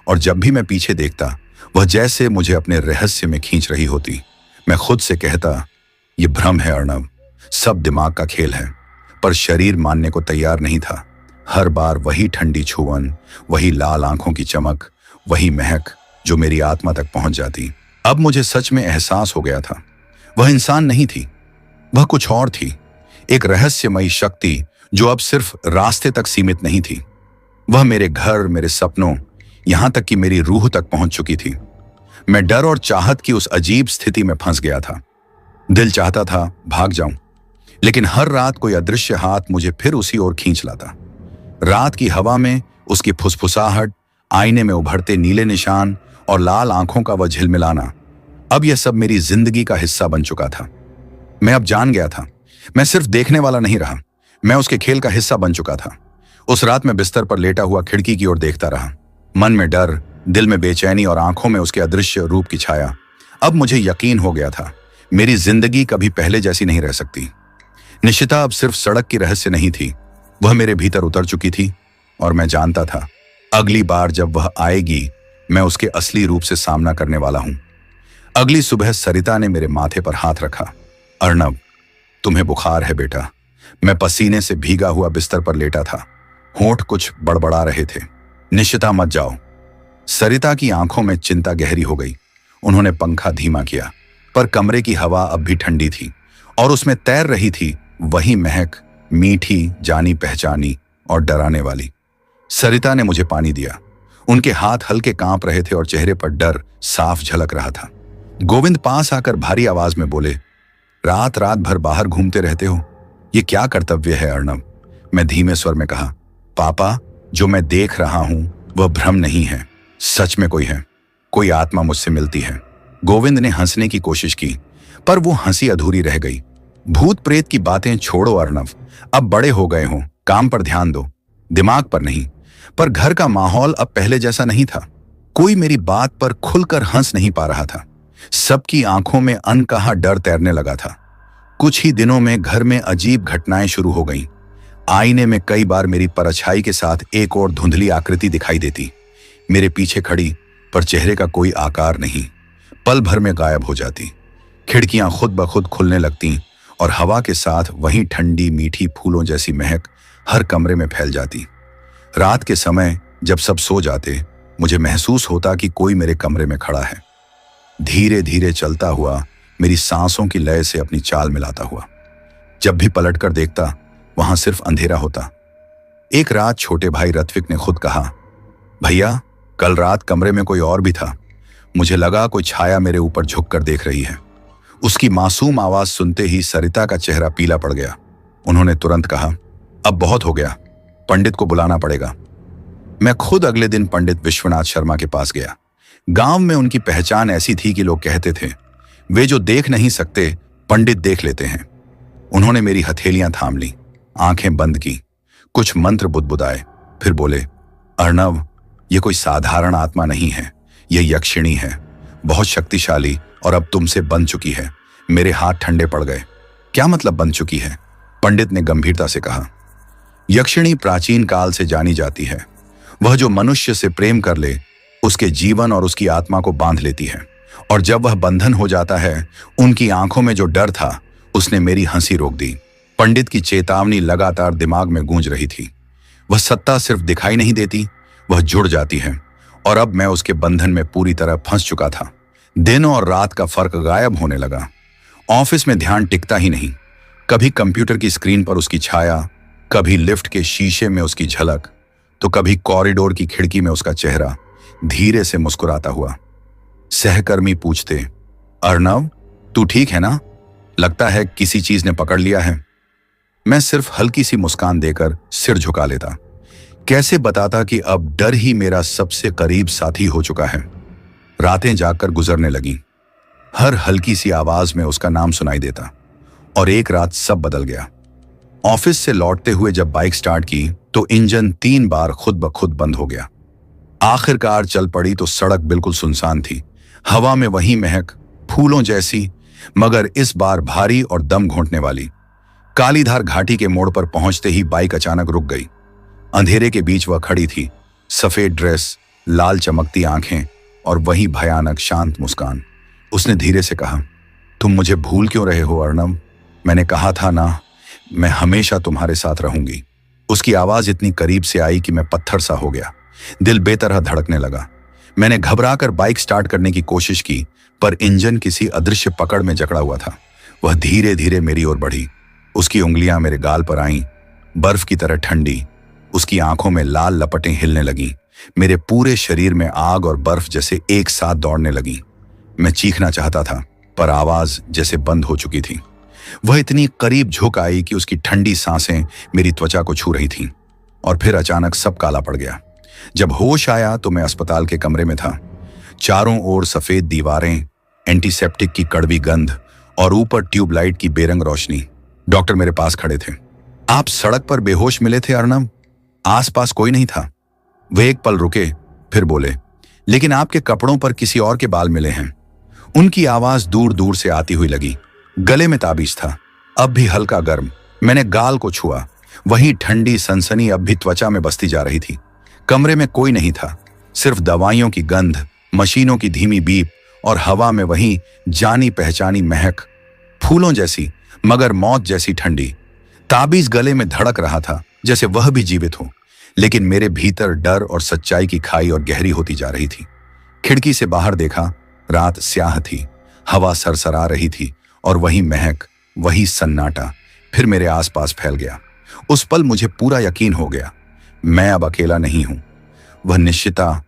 और जब भी मैं पीछे देखता, वह जैसे मुझे अपने रहस्य में खींच रही होती। मैं खुद से कहता, यह भ्रम है अर्णव, सब दिमाग का खेल है। पर शरीर मानने को तैयार नहीं था। हर बार वही ठंडी छुअन, वही लाल आंखों की चमक, वही महक जो मेरी आत्मा तक पहुंच जाती। अब मुझे सच में एहसास हो गया था, वह इंसान नहीं थी, वह कुछ और थी। एक रहस्यमयी शक्ति जो अब सिर्फ रास्ते तक सीमित नहीं थी। वह मेरे घर, मेरे सपनों, यहां तक कि मेरी रूह तक पहुंच चुकी थी। मैं डर और चाहत की उस अजीब स्थिति में फंस गया था। दिल चाहता था भाग जाऊं, लेकिन हर रात कोई अदृश्य हाथ मुझे फिर उसी ओर खींच लाता। रात की हवा में उसकी फुसफुसाहट, आईने में उभरते नीले निशान और लाल आंखों का वह झिलमिलाना, अब यह सब मेरी जिंदगी का हिस्सा बन चुका था। मैं अब जान गया था, मैं सिर्फ देखने वाला नहीं रहा, मैं उसके खेल का हिस्सा बन चुका था। उस रात मैं बिस्तर पर लेटा हुआ खिड़की की ओर देखता रहा, मन में डर, दिल में बेचैनी और आंखों में उसके अदृश्य रूप की छाया। अब मुझे यकीन हो गया था, मेरी जिंदगी कभी पहले जैसी नहीं रह सकती। निशिता अब सिर्फ सड़क की रहस्य नहीं थी, वह मेरे भीतर उतर चुकी थी और मैं जानता था, अगली बार जब वह आएगी, मैं उसके असली रूप से सामना करने वाला हूं। अगली सुबह सरिता ने मेरे माथे पर हाथ रखा। अर्णव, तुम्हें बुखार है बेटा। मैं पसीने से भीगा हुआ बिस्तर पर लेटा था, होंठ कुछ बड़बड़ा रहे थे। निशिता मत जाओ। सरिता की आंखों में चिंता गहरी हो गई। उन्होंने पंखा धीमा किया, पर कमरे की हवा अब भी ठंडी थी और उसमें तैर रही थी वही महक, मीठी, जानी पहचानी और डराने वाली। सरिता ने मुझे पानी दिया। उनके हाथ हल्के कांप रहे थे और चेहरे पर डर साफ झलक रहा था। गोविंद पास आकर भारी आवाज में बोले, रात रात भर बाहर घूमते रहते हो, ये क्या कर्तव्य है अर्णव? मैं धीमे स्वर में कहा, पापा, जो मैं देख रहा हूं वह भ्रम नहीं है, सच में कोई है, कोई आत्मा मुझसे मिलती है। गोविंद ने हंसने की कोशिश की, पर वो हंसी अधूरी रह गई। भूत प्रेत की बातें छोड़ो अर्णव, अब बड़े हो गए हो, काम पर ध्यान दो, दिमाग पर नहीं। पर घर का माहौल अब पहले जैसा नहीं था। कोई मेरी बात पर खुलकर हंस नहीं पा रहा था। सबकी आंखों में अनकहा डर तैरने लगा था। कुछ ही दिनों में घर में अजीब घटनाएं शुरू हो गईं। आईने में कई बार मेरी परछाई के साथ एक और धुंधली आकृति दिखाई देती, मेरे पीछे खड़ी, पर चेहरे का कोई आकार नहीं, पल भर में गायब हो जाती। खिड़कियां खुद ब खुद खुलने लगती और हवा के साथ वही ठंडी मीठी फूलों जैसी महक हर कमरे में फैल जाती। रात के समय जब सब सो जाते, मुझे महसूस होता कि कोई मेरे कमरे में खड़ा है, धीरे धीरे चलता हुआ, मेरी सांसों की लय से अपनी चाल मिलाता हुआ। जब भी पलटकर देखता, वहां सिर्फ अंधेरा होता। एक रात छोटे भाई रत्विक ने खुद कहा, भैया, कल रात कमरे में कोई और भी था, मुझे लगा कोई छाया मेरे ऊपर झुककर देख रही है। उसकी मासूम आवाज सुनते ही सरिता का चेहरा पीला पड़ गया। उन्होंने तुरंत कहा, अब बहुत हो गया, पंडित को बुलाना पड़ेगा। मैं खुद अगले दिन पंडित विश्वनाथ शर्मा के पास गया। गांव में उनकी पहचान ऐसी थी कि लोग कहते थे, वे जो देख नहीं सकते पंडित देख लेते हैं। उन्होंने मेरी हथेलियां थाम ली, आंखें बंद की, कुछ मंत्र बुदबुदाए, फिर बोले, अर्णव, ये कोई साधारण आत्मा नहीं है, यह यक्षिणी है, बहुत शक्तिशाली, और अब तुमसे बन चुकी है। मेरे हाथ ठंडे पड़ गए। क्या मतलब बन चुकी है? पंडित ने गंभीरता से कहा। यक्षिणी प्राचीन काल से जानी जाती है। वह जो मनुष्य से प्रेम कर ले, उसके जीवन और उसकी आत्मा को बांध लेती है, और जब वह बंधन हो जाता है, उनकी आंखों में जो डर था, उसने मेरी हंसी रोक दी। पंडित की चेतावनी लगातार दिमाग में गूंज रही थी। वह सत्ता सिर्फ दिखाई नहीं देती, वह जुड़ जाती है, और अब मैं उसके बंधन में पूरी तरह फंस चुका था। दिन और रात का फर्क गायब होने लगा। ऑफिस में ध्यान टिकता ही नहीं। कभी कंप्यूटर की स्क्रीन पर उसकी छाया, कभी लिफ्ट के शीशे में उसकी झलक, तो कभी कॉरिडोर की खिड़की में उसका चेहरा धीरे से मुस्कुराता हुआ। सहकर्मी पूछते, अर्णव, तू ठीक है ना? लगता है किसी चीज ने पकड़ लिया है। मैं सिर्फ हल्की सी मुस्कान देकर सिर झुका लेता। कैसे बताता कि अब डर ही मेरा सबसे करीब साथी हो चुका है। रातें जाकर गुजरने लगी। हर हल्की सी आवाज में उसका नाम सुनाई देता। और एक रात सब बदल गया। ऑफिस से लौटते हुए जब बाइक स्टार्ट की तो इंजन 3 बार खुद ब खुद बंद हो गया। आखिरकार चल पड़ी तो सड़क बिल्कुल सुनसान थी। हवा में वही महक, फूलों जैसी, मगर इस बार भारी और दम घोंटने वाली। कालीधार घाटी के मोड़ पर पहुंचते ही बाइक अचानक रुक गई। अंधेरे के बीच वह खड़ी थी, सफेद ड्रेस, लाल चमकती आंखें और वही भयानक शांत मुस्कान। उसने धीरे से कहा, तुम मुझे भूल क्यों रहे हो अर्नब? मैंने कहा था ना, मैं हमेशा तुम्हारे साथ रहूंगी। उसकी आवाज इतनी करीब से आई कि मैं पत्थर सा हो गया। दिल बेतरह धड़कने लगा। मैंने घबराकर बाइक स्टार्ट करने की कोशिश की, पर इंजन किसी अदृश्य पकड़ में जकड़ा हुआ था। वह धीरे धीरे मेरी ओर बढ़ी। उसकी उंगलियां मेरे गाल पर आईं, बर्फ की तरह ठंडी। उसकी आंखों में लाल लपटें हिलने लगीं। मेरे पूरे शरीर में आग और बर्फ जैसे एक साथ दौड़ने लगी। मैं चीखना चाहता था, पर आवाज जैसे बंद हो चुकी थी। वह इतनी करीब झुक आई कि उसकी ठंडी सांसें मेरी त्वचा को छू रही थीं। और फिर अचानक सब काला पड़ गया। जब होश आया तो मैं अस्पताल के कमरे में था। चारों ओर सफेद दीवारें, एंटीसेप्टिक की कड़वी गंध और ऊपर ट्यूबलाइट की बेरंग रोशनी। डॉक्टर मेरे पास खड़े थे। आप सड़क पर बेहोश मिले थे अर्नब? आसपास कोई नहीं था। वे एक पल रुके, फिर बोले, लेकिन आपके कपड़ों पर किसी और के बाल मिले हैं। उनकी आवाज दूर दूर से आती हुई लगी। गले में ताबीज था, अब भी हल्का गर्म। मैंने गाल को छुआ। वही ठंडी सनसनी अब भी त्वचा में बसती जा रही थी। कमरे में कोई नहीं था, सिर्फ दवाइयों की गंध, मशीनों की धीमी बीप और हवा में वही जानी पहचानी महक, फूलों जैसी मगर मौत जैसी ठंडी। ताबीज गले में धड़क रहा था, जैसे वह भी जीवित हो, लेकिन मेरे भीतर डर और सच्चाई की खाई और गहरी होती जा रही थी। खिड़की से बाहर देखा, रात स्याह थी, हवा सरसरा रही थी और वही महक, वही सन्नाटा फिर मेरे आसपास फैल गया। उस पल मुझे पूरा यकीन हो गया, मैं अब अकेला नहीं हूं। वह निश्चिता,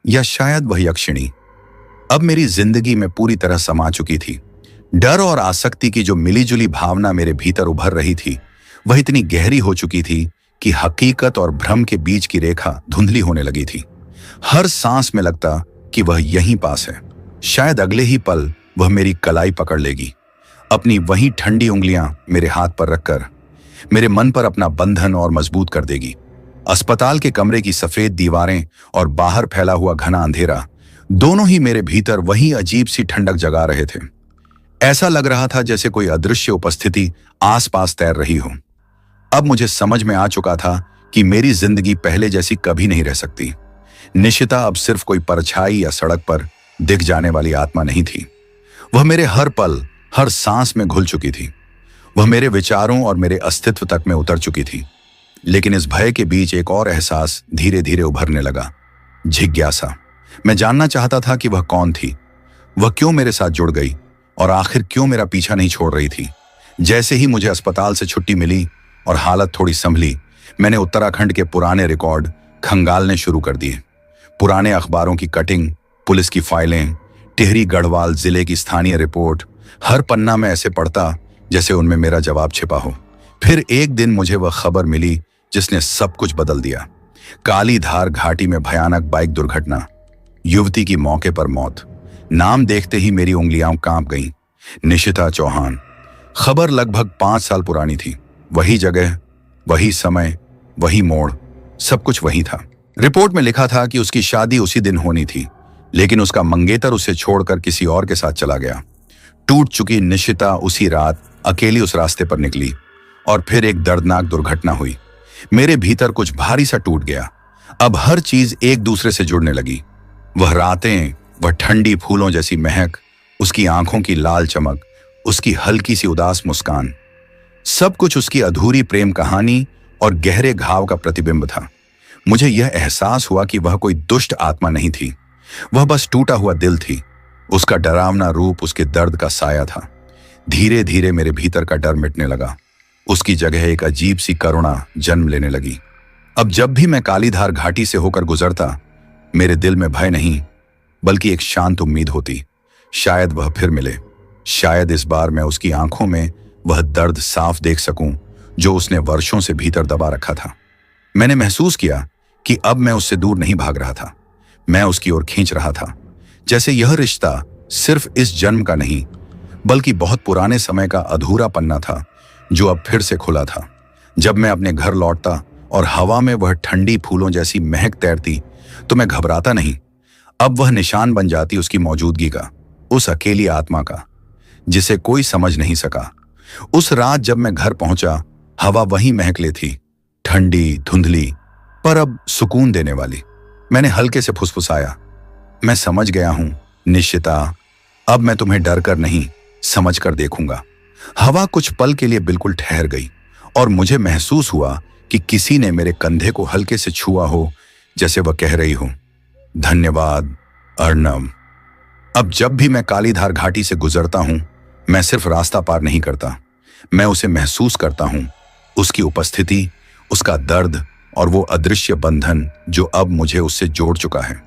या शायद वह यक्षिणी, अब मेरी जिंदगी में पूरी तरह समा चुकी थी। डर और आसक्ति की जो मिलीजुली भावना मेरे भीतर उभर रही थी, वह इतनी गहरी हो चुकी थी कि हकीकत और भ्रम के बीच की रेखा धुंधली होने लगी थी। हर सांस में लगता कि वह यहीं पास है। शायद अगले ही पल वह मेरी कलाई पकड़ लेगी, अपनी वही ठंडी उंगलियां मेरे हाथ पर रखकर मेरे मन पर अपना बंधन और मजबूत कर देगी। अस्पताल के कमरे की सफेद दीवारें और बाहर फैला हुआ घना अंधेरा, दोनों ही मेरे भीतर वही अजीब सी ठंडक जगा रहे थे। ऐसा लग रहा था जैसे कोई अदृश्य उपस्थिति आसपास तैर रही हो। अब मुझे समझ में आ चुका था कि मेरी जिंदगी पहले जैसी कभी नहीं रह सकती। निशिता अब सिर्फ कोई परछाई या सड़क पर दिख जाने वाली आत्मा नहीं थी। वह मेरे हर पल, हर सांस में घुल चुकी थी। वह मेरे विचारों और मेरे अस्तित्व तक में उतर चुकी थी। लेकिन इस भय के बीच एक और एहसास धीरे धीरे उभरने लगा, जिज्ञासा। मैं जानना चाहता था कि वह कौन थी, वह क्यों मेरे साथ जुड़ गई और आखिर क्यों मेरा पीछा नहीं छोड़ रही थी। जैसे ही मुझे अस्पताल से छुट्टी मिली और हालत थोड़ी संभली, मैंने उत्तराखंड के पुराने रिकॉर्ड खंगालने शुरू कर दिए। पुराने अखबारों की कटिंग, पुलिस की फाइलें, टिहरी गढ़वाल जिले की स्थानीय रिपोर्ट, हर पन्ना में ऐसे पढ़ता जैसे उनमें मेरा जवाब छिपा हो। फिर एक दिन मुझे वह खबर मिली जिसने सब कुछ बदल दिया। कालीधार घाटी में भयानक बाइक दुर्घटना, युवती की मौके पर मौत। नाम देखते ही मेरी उंगलियां कांप गईं। निशिता चौहान। खबर लगभग 5 साल पुरानी थी। वही जगह, वही समय, वही मोड़, सब कुछ वही था। रिपोर्ट में लिखा था कि उसकी शादी उसी दिन होनी थी, लेकिन उसका मंगेतर उसे छोड़कर किसी और के साथ चला गया। टूट चुकी निशिता उसी रात अकेली उस रास्ते पर निकली और फिर एक दर्दनाक दुर्घटना हुई। मेरे भीतर कुछ भारी सा टूट गया। अब हर चीज एक दूसरे से जुड़ने लगी। वह रातें, वह ठंडी फूलों जैसी महक, उसकी आंखों की लाल चमक, उसकी हल्की सी उदास मुस्कान, सब कुछ उसकी अधूरी प्रेम कहानी और गहरे घाव का प्रतिबिंब था। मुझे यह एहसास हुआ कि वह कोई दुष्ट आत्मा नहीं थी, वह बस टूटा हुआ दिल थी। उसका डरावना रूप उसके दर्द का साया था। धीरे धीरे मेरे भीतर का डर मिटने लगा। उसकी जगह एक अजीब सी करुणा जन्म लेने लगी। अब जब भी मैं कालीधार घाटी से होकर गुजरता, मेरे दिल में भय नहीं बल्कि एक शांत उम्मीद होती। शायद वह फिर मिले, शायद इस बार मैं उसकी आंखों में वह दर्द साफ देख सकूं जो उसने वर्षों से भीतर दबा रखा था। मैंने महसूस किया कि अब मैं उससे दूर नहीं भाग रहा था, मैं उसकी ओर खींच रहा था। जैसे यह रिश्ता सिर्फ इस जन्म का नहीं, बल्कि बहुत पुराने समय का अधूरा पन्ना था जो अब फिर से खुला था। जब मैं अपने घर लौटता और हवा में वह ठंडी फूलों जैसी महक तैरती तो मैं घबराता नहीं। अब वह निशान बन जाती उसकी मौजूदगी का, उस अकेली आत्मा का जिसे कोई समझ नहीं सका। उस रात जब मैं घर पहुंचा, हवा वहीं महक ले थी, ठंडी धुंधली पर अब सुकून देने वाली। मैंने हल्के से फुसफुसाया, मैं समझ गया हूं निश्चिता, अब मैं तुम्हें डर कर नहीं समझ कर देखूंगा। हवा कुछ पल के लिए बिल्कुल ठहर गई और मुझे महसूस हुआ कि किसी ने मेरे कंधे को हल्के से छुआ हो, जैसे वह कह रही हो, धन्यवाद अर्नव। अब जब भी मैं कालीधार घाटी से गुजरता हूं, मैं सिर्फ रास्ता पार नहीं करता, मैं उसे महसूस करता हूं, उसकी उपस्थिति, उसका दर्द और वो अदृश्य बंधन जो अब मुझे उससे जोड़ चुका है।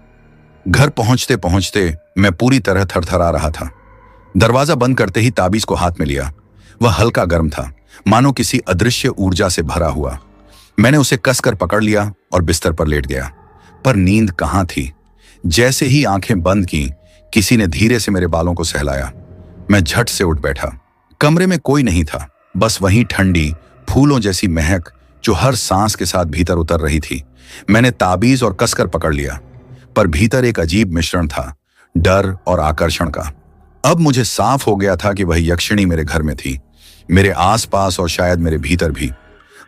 घर पहुंचते पहुंचते मैं पूरी तरह थरथरा रहा था। दरवाजा बंद करते ही ताबीज को हाथ में लिया। वह हल्का गर्म था, मानो किसी अदृश्य ऊर्जा से भरा हुआ। मैंने उसे कसकर पकड़ लिया और बिस्तर पर लेट गया, पर नींद कहां थी। जैसे ही आंखें बंद की, किसी ने धीरे से मेरे बालों को सहलाया। मैं झट से उठ बैठा। कमरे में कोई नहीं था, बस वहीं ठंडी फूलों जैसी महक जो हर सांस के साथ भीतर उतर रही थी। मैंने ताबीज और कसकर पकड़ लिया, पर भीतर एक अजीब मिश्रण था, डर और आकर्षण का। अब मुझे साफ हो गया था कि वह यक्षिणी मेरे घर में थी, मेरे आसपास और शायद मेरे भीतर भी।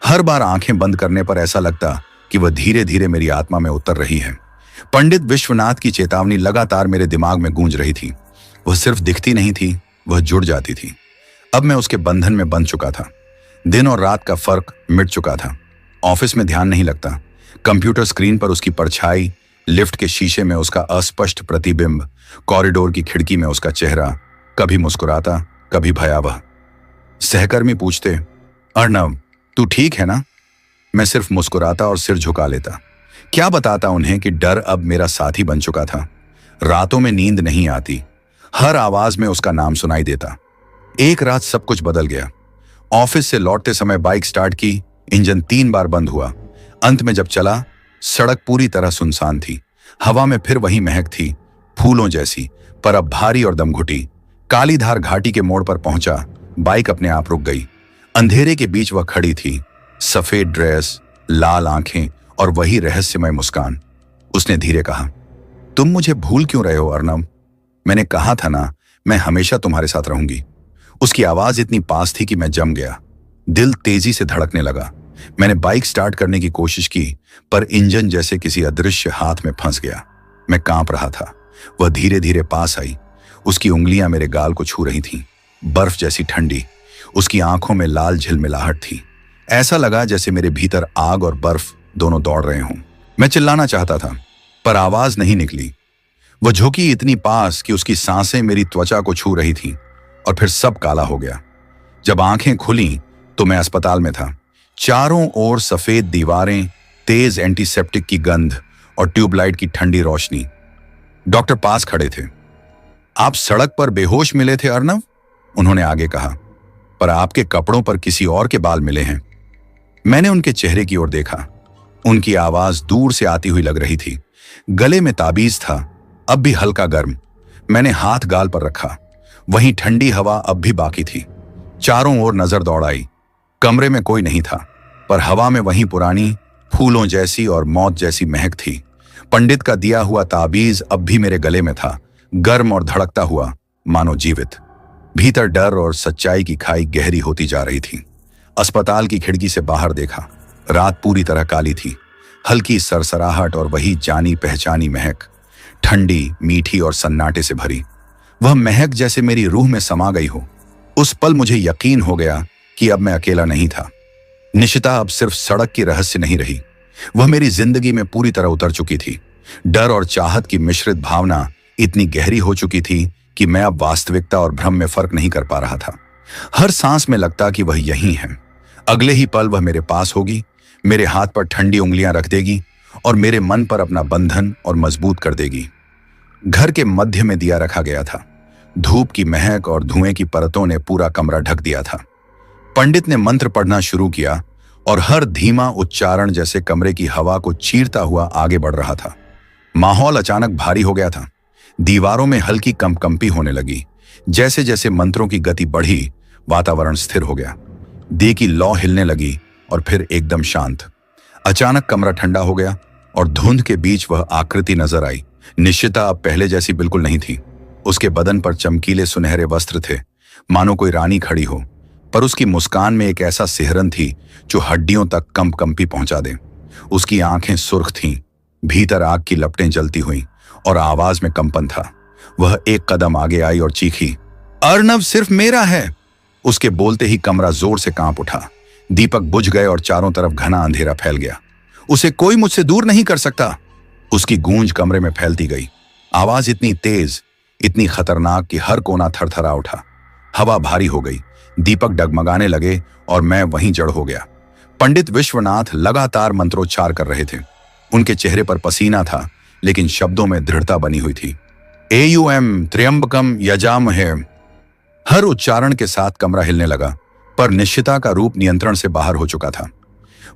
हर बार आंखें बंद करने पर ऐसा लगता कि वह धीरे धीरे मेरी आत्मा में उतर रही है। पंडित विश्वनाथ की चेतावनी लगातार मेरे दिमाग में गूंज रही थी। वह सिर्फ दिखती नहीं थी, वह जुड़ जाती थी। अब मैं उसके बंधन में बंध चुका था। दिन और रात का फर्क मिट चुका था। ऑफिस में ध्यान नहीं लगता, कंप्यूटर स्क्रीन पर उसकी परछाई, लिफ्ट के शीशे में उसका अस्पष्ट प्रतिबिंब, कॉरिडोर की खिड़की में उसका चेहरा, कभी मुस्कुराता, कभी भयावह। सहकर्मी पूछते, अर्नव तू ठीक है ना? मैं सिर्फ मुस्कुराता और सिर झुका लेता। क्या बताता उन्हें कि डर अब मेरा साथी बन चुका था। रातों में नींद नहीं आती, हर आवाज में उसका नाम सुनाई देता। एक रात सब कुछ बदल गया। ऑफिस से लौटते समय बाइक स्टार्ट की, इंजन 3 बार बंद हुआ। अंत में जब चला, सड़क पूरी तरह सुनसान थी। हवा में फिर वही महक थी, फूलों जैसी, पर अब भारी और दमघुटी। कालीधार घाटी के मोड़ पर पहुंचा, बाइक अपने आप रुक गई। अंधेरे के बीच वह खड़ी थी, सफेद ड्रेस, लाल आंखें और वही रहस्यमय मुस्कान। उसने धीरे कहा, तुम मुझे भूल क्यों रहे हो अर्नव? मैंने कहा था ना, मैं हमेशा तुम्हारे साथ रहूंगी। उसकी आवाज इतनी पास थी कि मैं जम गया। दिल तेजी से धड़कने लगा। मैंने बाइक स्टार्ट करने की कोशिश की, पर इंजन जैसे किसी अदृश्य हाथ में फंस गया। मैं कांप रहा था। वह धीरे धीरे पास आई। उसकी उंगलियां मेरे गाल को छू रही थीं, बर्फ जैसी ठंडी। उसकी आंखों में लाल झिलमिलाहट थी। ऐसा लगा जैसे मेरे भीतर आग और बर्फ दोनों दौड़ रहे हों। मैं चिल्लाना चाहता था, पर आवाज नहीं निकली। वह झुकी इतनी पास कि उसकी सांसें मेरी त्वचा को छू रही थीं, और फिर सब काला हो गया। जब आंखें खुली तो मैं अस्पताल में था। चारों ओर सफेद दीवारें, तेज एंटीसेप्टिक की गंध और ट्यूबलाइट की ठंडी रोशनी। डॉक्टर पास खड़े थे। आप सड़क पर बेहोश मिले थे अर्नव, उन्होंने आगे कहा, पर आपके कपड़ों पर किसी और के बाल मिले हैं। मैंने उनके चेहरे की ओर देखा। उनकी आवाज दूर से आती हुई लग रही थी। गले में ताबीज था, अब भी हल्का गर्म। मैंने हाथ गाल पर रखा। वहीं ठंडी हवा अब भी बाकी थी। चारों ओर नजर दौड़ाई। कमरे में कोई नहीं था, पर हवा में वहीं पुरानी फूलों जैसी और मौत जैसी महक थी। पंडित का दिया हुआ ताबीज अब भी मेरे गले में था, गर्म और धड़कता हुआ, मानो जीवित। भीतर डर और सच्चाई की खाई गहरी होती जा रही थी। अस्पताल की खिड़की से बाहर देखा। रात पूरी तरह काली थी। हल्की सरसराहट और वही जानी पहचानी महक, ठंडी, मीठी और सन्नाटे से भरी। वह महक जैसे मेरी रूह में समा गई हो। उस पल मुझे यकीन हो गया कि अब मैं अकेला नहीं था। निशिता अब सिर्फ सड़क की रहस्य नहीं रही, वह मेरी जिंदगी में पूरी तरह उतर चुकी थी। डर और चाहत की मिश्रित भावना इतनी गहरी हो चुकी थी कि मैं अब वास्तविकता और भ्रम में फर्क नहीं कर पा रहा था। हर सांस में लगता कि वह यहीं है। अगले ही पल वह मेरे पास होगी, मेरे हाथ पर ठंडी उंगलियां रख देगी और मेरे मन पर अपना बंधन और मजबूत कर देगी। घर के मध्य में दिया रखा गया था। धूप की महक और धुएं की परतों ने पूरा कमरा ढक दिया था। पंडित ने मंत्र पढ़ना शुरू किया और हर धीमा उच्चारण जैसे कमरे की हवा को चीरता हुआ आगे बढ़ रहा था। माहौल अचानक भारी हो गया था। दीवारों में हल्की कंपकंपी होने लगी। जैसे जैसे मंत्रों की गति बढ़ी, वातावरण स्थिर हो गया। दिए की लौ हिलने लगी और फिर एकदम शांत। अचानक कमरा ठंडा हो गया और धुंध के बीच वह आकृति नजर आई। निश्चिता अब पहले जैसी बिल्कुल नहीं थी। उसके बदन पर चमकीले सुनहरे वस्त्र थे, मानो कोई रानी खड़ी हो, पर उसकी मुस्कान में एक ऐसा सिहरन थी जो हड्डियों तक कंपकंपी पहुंचा दे। उसकी आंखें सुर्ख थीं, भीतर आग की लपटें जलती हुईं और आवाज में कंपन था। वह एक कदम आगे आई और चीखी, अर्नव सिर्फ मेरा है। उसके बोलते ही कमरा जोर से कांप उठा। दीपक बुझ गए और चारों तरफ घना अंधेरा फैल गया। उसे कोई मुझसे दूर नहीं कर सकता। उसकी गूंज कमरे में फैलती गई। आवाज इतनी तेज, इतनी खतरनाक कि हर कोना थरथरा उठा। हवा भारी हो गई। दीपक डगमगाने लगे और मैं वहीं जड़ हो गया। पंडित विश्वनाथ लगातार मंत्रोच्चार कर रहे थे। उनके चेहरे पर पसीना था, लेकिन शब्दों में दृढ़ता बनी हुई थी। एयुएम त्र्यंबकम यजामहे। हर उच्चारण के साथ कमरा हिलने लगा, पर निश्चिता का रूप नियंत्रण से बाहर हो चुका था।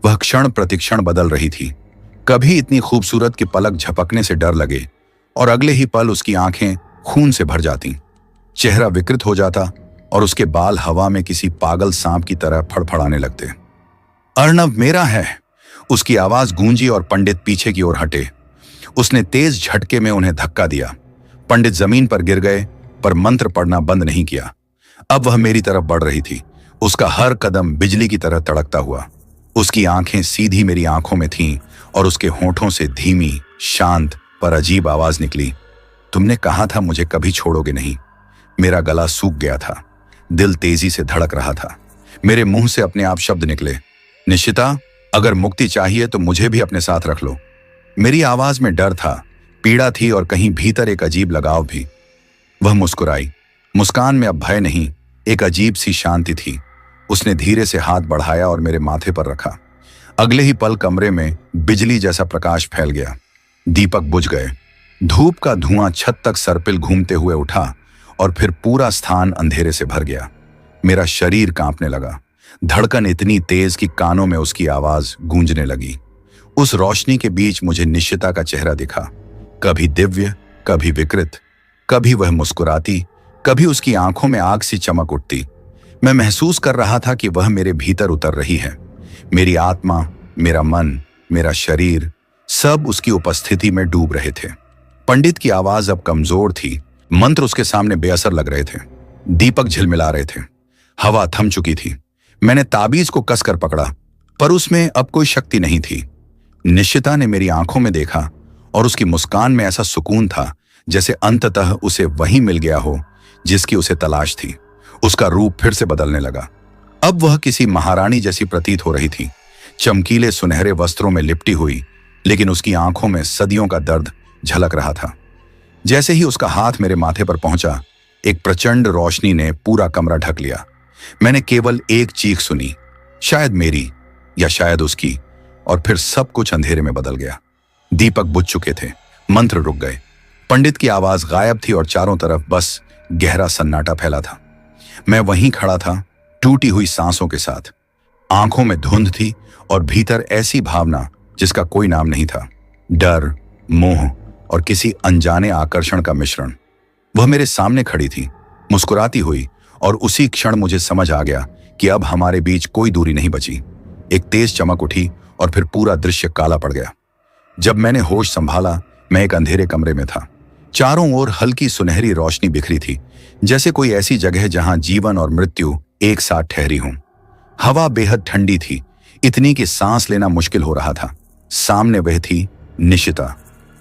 वह क्षण प्रतिक्षण बदल रही थी। कभी इतनी खूबसूरत कि पलक झपकने से डर लगे और अगले ही पल उसकी आंखें खून से भर जाती। चेहरा विकृत हो जाता और उसके बाल हवा में किसी पागल सांप की तरह फड़फड़ाने लगते। अर्नव मेरा है। उसकी आवाज गूंजी और पंडित पीछे की ओर हटे। उसने तेज झटके में उन्हें धक्का दिया। पंडित जमीन पर गिर गए, पर मंत्र पढ़ना बंद नहीं किया। अब वह मेरी तरफ बढ़ रही थी, उसका हर कदम बिजली की तरह तड़कता हुआ। उसकी आंखें सीधी मेरी आंखों में थीं और उसके होठों से धीमी, शांत पर अजीब आवाज निकली, तुमने कहा था मुझे कभी छोड़ोगे नहीं। मेरा गला सूख गया था, दिल तेजी से धड़क रहा था। मेरे मुंह से अपने आप शब्द निकले, निश्चिता, अगर मुक्ति चाहिए तो मुझे भी अपने साथ रख लो। मेरी आवाज में डर था, पीड़ा थी और कहीं भीतर एक अजीब लगाव भी। वह मुस्कुराई। मुस्कान में अब भय नहीं, एक अजीब सी शांति थी। उसने धीरे से हाथ बढ़ाया और मेरे माथे पर रखा। अगले ही पल कमरे में बिजली जैसा प्रकाश फैल गया। दीपक बुझ गए। धूप का धुआं छत तक सर्पिल घूमते हुए उठा और फिर पूरा स्थान अंधेरे से भर गया। मेरा शरीर कांपने लगा। धड़कन इतनी तेज कि कानों में उसकी आवाज गूंजने लगी। उस रोशनी के बीच मुझे निश्चिता का चेहरा दिखा, कभी दिव्य, कभी विकृत, कभी वह मुस्कुराती, कभी उसकी आंखों में आग सी चमक उठती। मैं महसूस कर रहा था कि वह मेरे भीतर उतर रही है। मेरी आत्मा, मेरा मन, मेरा शरीर, सब उसकी उपस्थिति में डूब रहे थे। पंडित की आवाज अब कमजोर थी, मंत्र उसके सामने बेअसर लग रहे थे। दीपक झिलमिला रहे थे। हवा थम चुकी थी। मैंने ताबीज को कसकर पकड़ा, पर उसमें अब कोई शक्ति नहीं थी। निश्चिता ने मेरी आंखों में देखा और उसकी मुस्कान में ऐसा सुकून था जैसे अंततः उसे वही मिल गया हो जिसकी उसे तलाश थी। उसका रूप फिर से बदलने लगा। अब वह किसी महारानी जैसी प्रतीत हो रही थी, चमकीले सुनहरे वस्त्रों में लिपटी हुई, लेकिन उसकी आंखों में सदियों का दर्द झलक रहा था। जैसे ही उसका हाथ मेरे माथे पर पहुंचा, एक प्रचंड रोशनी ने पूरा कमरा ढक लिया। मैंने केवल एक चीख सुनी, शायद मेरी या शायद उसकी, और फिर सब कुछ अंधेरे में बदल गया। दीपक बुझ चुके थे, मंत्र रुक गए। पंडित की आवाज गायब थी और चारों तरफ बस गहरा सन्नाटा फैला था। मैं वहीं खड़ा था, टूटी हुई सांसों के साथ। आंखों में धुंध थी और भीतर ऐसी भावना जिसका कोई नाम नहीं था, डर, मोह और किसी अनजाने आकर्षण का मिश्रण। वह मेरे सामने खड़ी थी, मुस्कुराती हुई, और उसी क्षण मुझे समझ आ गया कि अब हमारे बीच कोई दूरी नहीं बची। एक तेज चमक उठी और फिर पूरा दृश्य काला पड़ गया। जब मैंने होश संभाला, मैं एक अंधेरे कमरे में था। चारों ओर हल्की सुनहरी रोशनी बिखरी थी, जैसे कोई ऐसी जगह जहां जीवन और मृत्यु एक साथ ठहरी हों। हवा बेहद ठंडी थी, इतनी कि सांस लेना मुश्किल हो रहा था। सामने वह थी निशिता,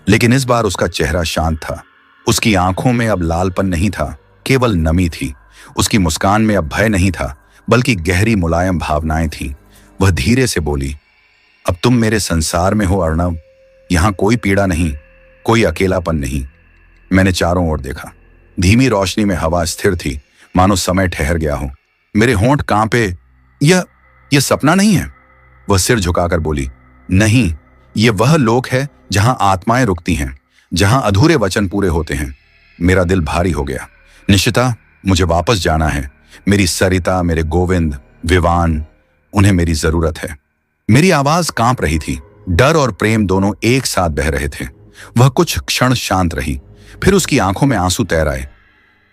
लेकिन इस बार उसका चेहरा शांत था। उसकी आंखों में अब लालपन नहीं था, केवल नमी थी। उसकी मुस्कान में अब भय नहीं था, बल्कि गहरी मुलायम भावनाएं थीं। वह धीरे से बोली, अब तुम मेरे संसार में हो अर्णव। यहां कोई पीड़ा नहीं, कोई अकेलापन नहीं। मैंने चारों ओर देखा। धीमी रोशनी में हवा स्थिर थी, मानो समय ठहर गया हो। मेरे होंठ कांपे। यह सपना नहीं है। वह सिर झुकाकर बोली, नहीं, यह वह लोक है जहां आत्माएं रुकती हैं, जहां अधूरे वचन पूरे होते हैं। मेरा दिल भारी हो गया। निशिता, मुझे वापस जाना है। मेरी सरिता, मेरे गोविंद, विवान, उन्हें मेरी जरूरत है। मेरी आवाज कांप रही थी। डर और प्रेम दोनों एक साथ बह रहे थे। वह कुछ क्षण शांत रही, फिर उसकी आंखों में आंसू तैर आए।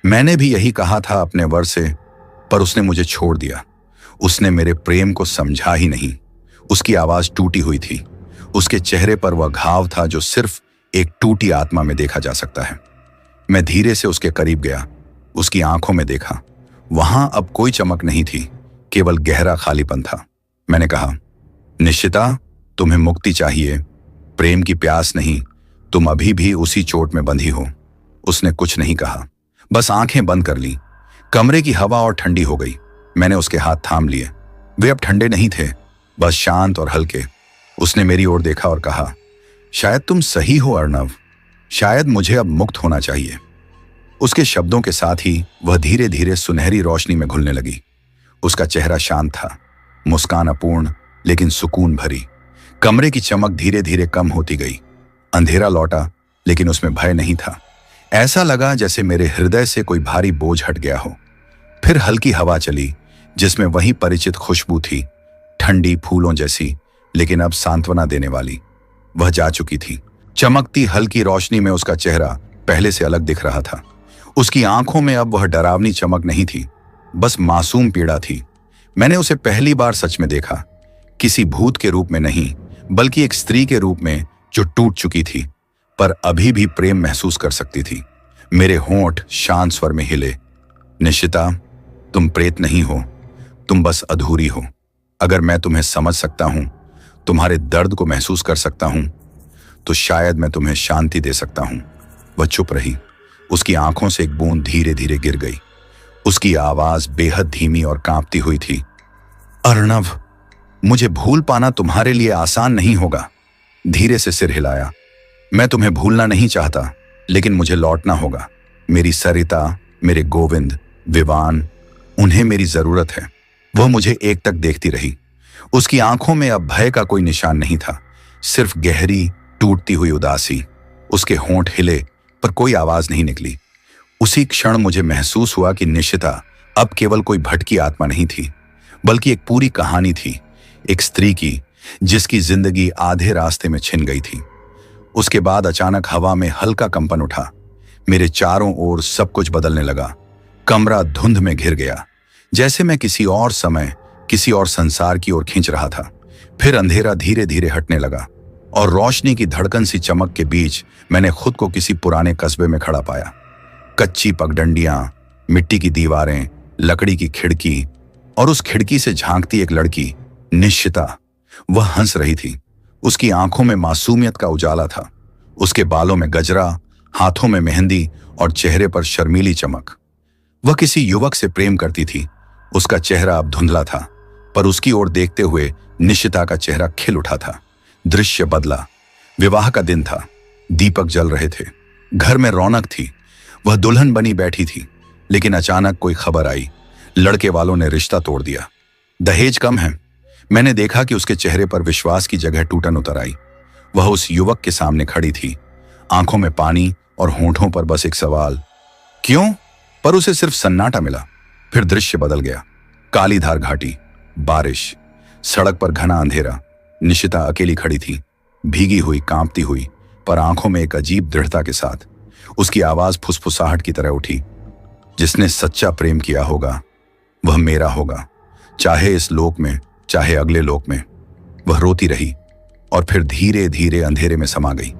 मैंने भी यही कहा था अपने वर से, पर उसने मुझे छोड़ दिया। उसने मेरे प्रेम को समझा ही नहीं। उसकी आवाज टूटी हुई थी। उसके चेहरे पर वह घाव था जो सिर्फ एक टूटी आत्मा में देखा जा सकता है। मैं धीरे से उसके करीब गया, उसकी आंखों में देखा। वहां अब कोई चमक नहीं थी, केवल गहरा खालीपन था। मैंने कहा, निश्चिता, तुम्हें मुक्ति चाहिए, प्रेम की प्यास नहीं। तुम अभी भी उसी चोट में बंधी हो। उसने कुछ नहीं कहा, बस आंखें बंद कर ली। कमरे की हवा और ठंडी हो गई। मैंने उसके हाथ थाम लिए। वे अब ठंडे नहीं थे, बस शांत और हल्के। उसने मेरी ओर देखा और कहा, शायद तुम सही हो अर्णव, शायद मुझे अब मुक्त होना चाहिए। उसके शब्दों के साथ ही वह धीरे धीरे सुनहरी रोशनी में घुलने लगी। उसका चेहरा शांत था, मुस्कान अपूर्ण लेकिन सुकून भरी। कमरे की चमक धीरे धीरे कम होती गई। अंधेरा लौटा, लेकिन उसमें भय नहीं था। ऐसा लगा जैसे मेरे हृदय से कोई भारी बोझ हट गया हो। फिर हल्की हवा चली, जिसमें वही परिचित खुशबू थी, ठंडी फूलों जैसी, लेकिन अब सांत्वना देने वाली। वह जा चुकी थी। चमकती हल्की रोशनी में उसका चेहरा पहले से अलग दिख रहा था। उसकी आंखों में अब वह डरावनी चमक नहीं थी, बस मासूम पीड़ा थी। मैंने उसे पहली बार सच में देखा, किसी भूत के रूप में नहीं, बल्कि एक स्त्री के रूप में जो टूट चुकी थी, पर अभी भी प्रेम महसूस कर सकती थी। मेरे होंठ शांत स्वर में हिले, निश्चिता, तुम प्रेत नहीं हो, तुम बस अधूरी हो। अगर मैं तुम्हें समझ सकता हूं, तुम्हारे दर्द को महसूस कर सकता हूं, तो शायद मैं तुम्हें शांति दे सकता हूं। वह चुप रही। उसकी आंखों से एक बूंद धीरे धीरे गिर गई। उसकी आवाज बेहद धीमी और कांपती हुई थी। अर्णव, मुझे भूल पाना तुम्हारे लिए आसान नहीं होगा। धीरे से सिर हिलाया। मैं तुम्हें भूलना नहीं चाहता, लेकिन मुझे लौटना होगा। मेरी सरिता, मेरे गोविंद, विवान, उन्हें मेरी जरूरत है। वह मुझे एक तक देखती रही। उसकी आंखों में अब भय का कोई निशान नहीं था, सिर्फ गहरी टूटती हुई उदासी। उसके होंठ हिले, पर कोई आवाज नहीं निकली। उसी क्षण मुझे महसूस हुआ कि निशिता अब केवल कोई भटकी आत्मा नहीं थी, बल्कि एक पूरी कहानी थी, एक स्त्री की जिसकी जिंदगी आधे रास्ते में छिन गई थी। उसके बाद अचानक हवा में हल्का कंपन उठा। मेरे चारों ओर सब कुछ बदलने लगा। कमरा धुंध में घिर गया, जैसे मैं किसी और समय, किसी और संसार की ओर खींच रहा था। फिर अंधेरा धीरे धीरे हटने लगा और रोशनी की धड़कन सी चमक के बीच मैंने खुद को किसी पुराने कस्बे में खड़ा पाया। कच्ची पगडंडियां, मिट्टी की दीवारें, लकड़ी की खिड़की, और उस खिड़की से झांकती एक लड़की, निश्चिता। वह हंस रही थी। उसकी आंखों में मासूमियत का उजाला था। उसके बालों में गजरा, हाथों में मेहंदी और चेहरे पर शर्मीली चमक। वह किसी युवक से प्रेम करती थी। उसका चेहरा अब धुंधला था, पर उसकी ओर देखते हुए निशिता का चेहरा खिल उठा था। दृश्य बदला। विवाह का दिन था। दीपक जल रहे थे। घर में रौनक थी। वह दुल्हन बनी बैठी थी, लेकिन अचानक कोई खबर आई। लड़के वालों ने रिश्ता तोड़ दिया। दहेज कम है। मैंने देखा कि उसके चेहरे पर विश्वास की जगह टूटन उतर आई। वह उस युवक के सामने खड़ी थी, आंखों में पानी और होंठों पर बस एक सवाल, क्यों? पर उसे सिर्फ सन्नाटा मिला। फिर दृश्य बदल गया। काली धार घाटी, बारिश, सड़क पर घना अंधेरा। निशिता अकेली खड़ी थी, भीगी हुई, कांपती हुई, पर आंखों में एक अजीब दृढ़ता के साथ। उसकी आवाज फुसफुसाहट की तरह उठी, जिसने सच्चा प्रेम किया होगा वह मेरा होगा, चाहे इस लोक में चाहे अगले लोक में। वह रोती रही और फिर धीरे धीरे अंधेरे में समा गई।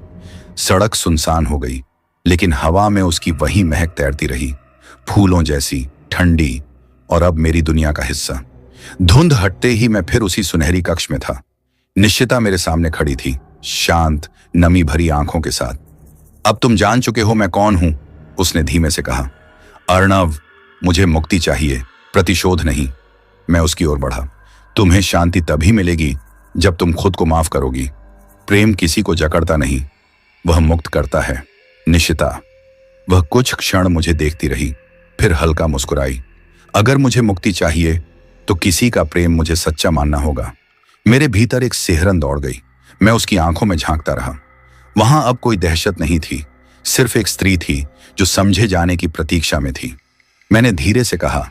सड़क सुनसान हो गई, लेकिन हवा में उसकी वही महक तैरती रही, फूलों जैसी, ठंडी और अब मेरी दुनिया का हिस्सा। धुंध हटते ही मैं फिर उसी सुनहरी कक्ष में था। निश्चिता मेरे सामने खड़ी थी, शांत, नमी भरी आंखों के साथ। अब तुम जान चुके हो मैं कौन हूं, उसने धीमे से कहा। अर्णव, मुझे मुक्ति चाहिए, प्रतिशोध नहीं। मैं उसकी ओर बढ़ा। तुम्हें शांति तभी मिलेगी जब तुम खुद को माफ करोगी। प्रेम किसी को जकड़ता नहीं, वह मुक्त करता है। निशिता। वह कुछ क्षण मुझे देखती रही, फिर हल्का मुस्कुराई। अगर मुझे मुक्ति चाहिए तो किसी का प्रेम मुझे सच्चा मानना होगा। मेरे भीतर एक सिहरन दौड़ गई। मैं उसकी आंखों में झांकता रहा। वहां अब कोई दहशत नहीं थी, सिर्फ एक स्त्री थी जो समझे जाने की प्रतीक्षा में थी। मैंने धीरे से कहा,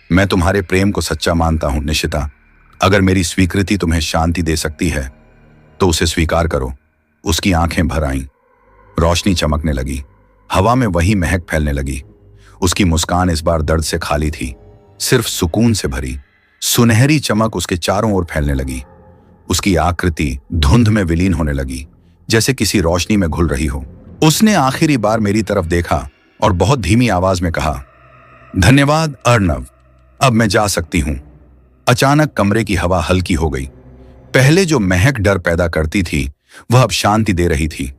मैं तुम्हारे प्रेम को सच्चा मानता हूं निशिता, अगर मेरी स्वीकृति तुम्हें शांति दे सकती है तो उसे स्वीकार करो। उसकी आंखें भर आईं। रोशनी चमकने लगी। हवा में वही महक फैलने लगी। उसकी मुस्कान इस बार दर्द से खाली थी, सिर्फ सुकून से भरी। सुनहरी चमक उसके चारों ओर फैलने लगी। उसकी आकृति धुंध में विलीन होने लगी, जैसे किसी रोशनी में घुल रही हो। उसने आखिरी बार मेरी तरफ देखा और बहुत धीमी आवाज में कहा, धन्यवाद अर्णव, अब मैं जा सकती हूं। अचानक कमरे की हवा हल्की हो गई। पहले जो महक डर पैदा करती थी वह अब शांति दे रही थी।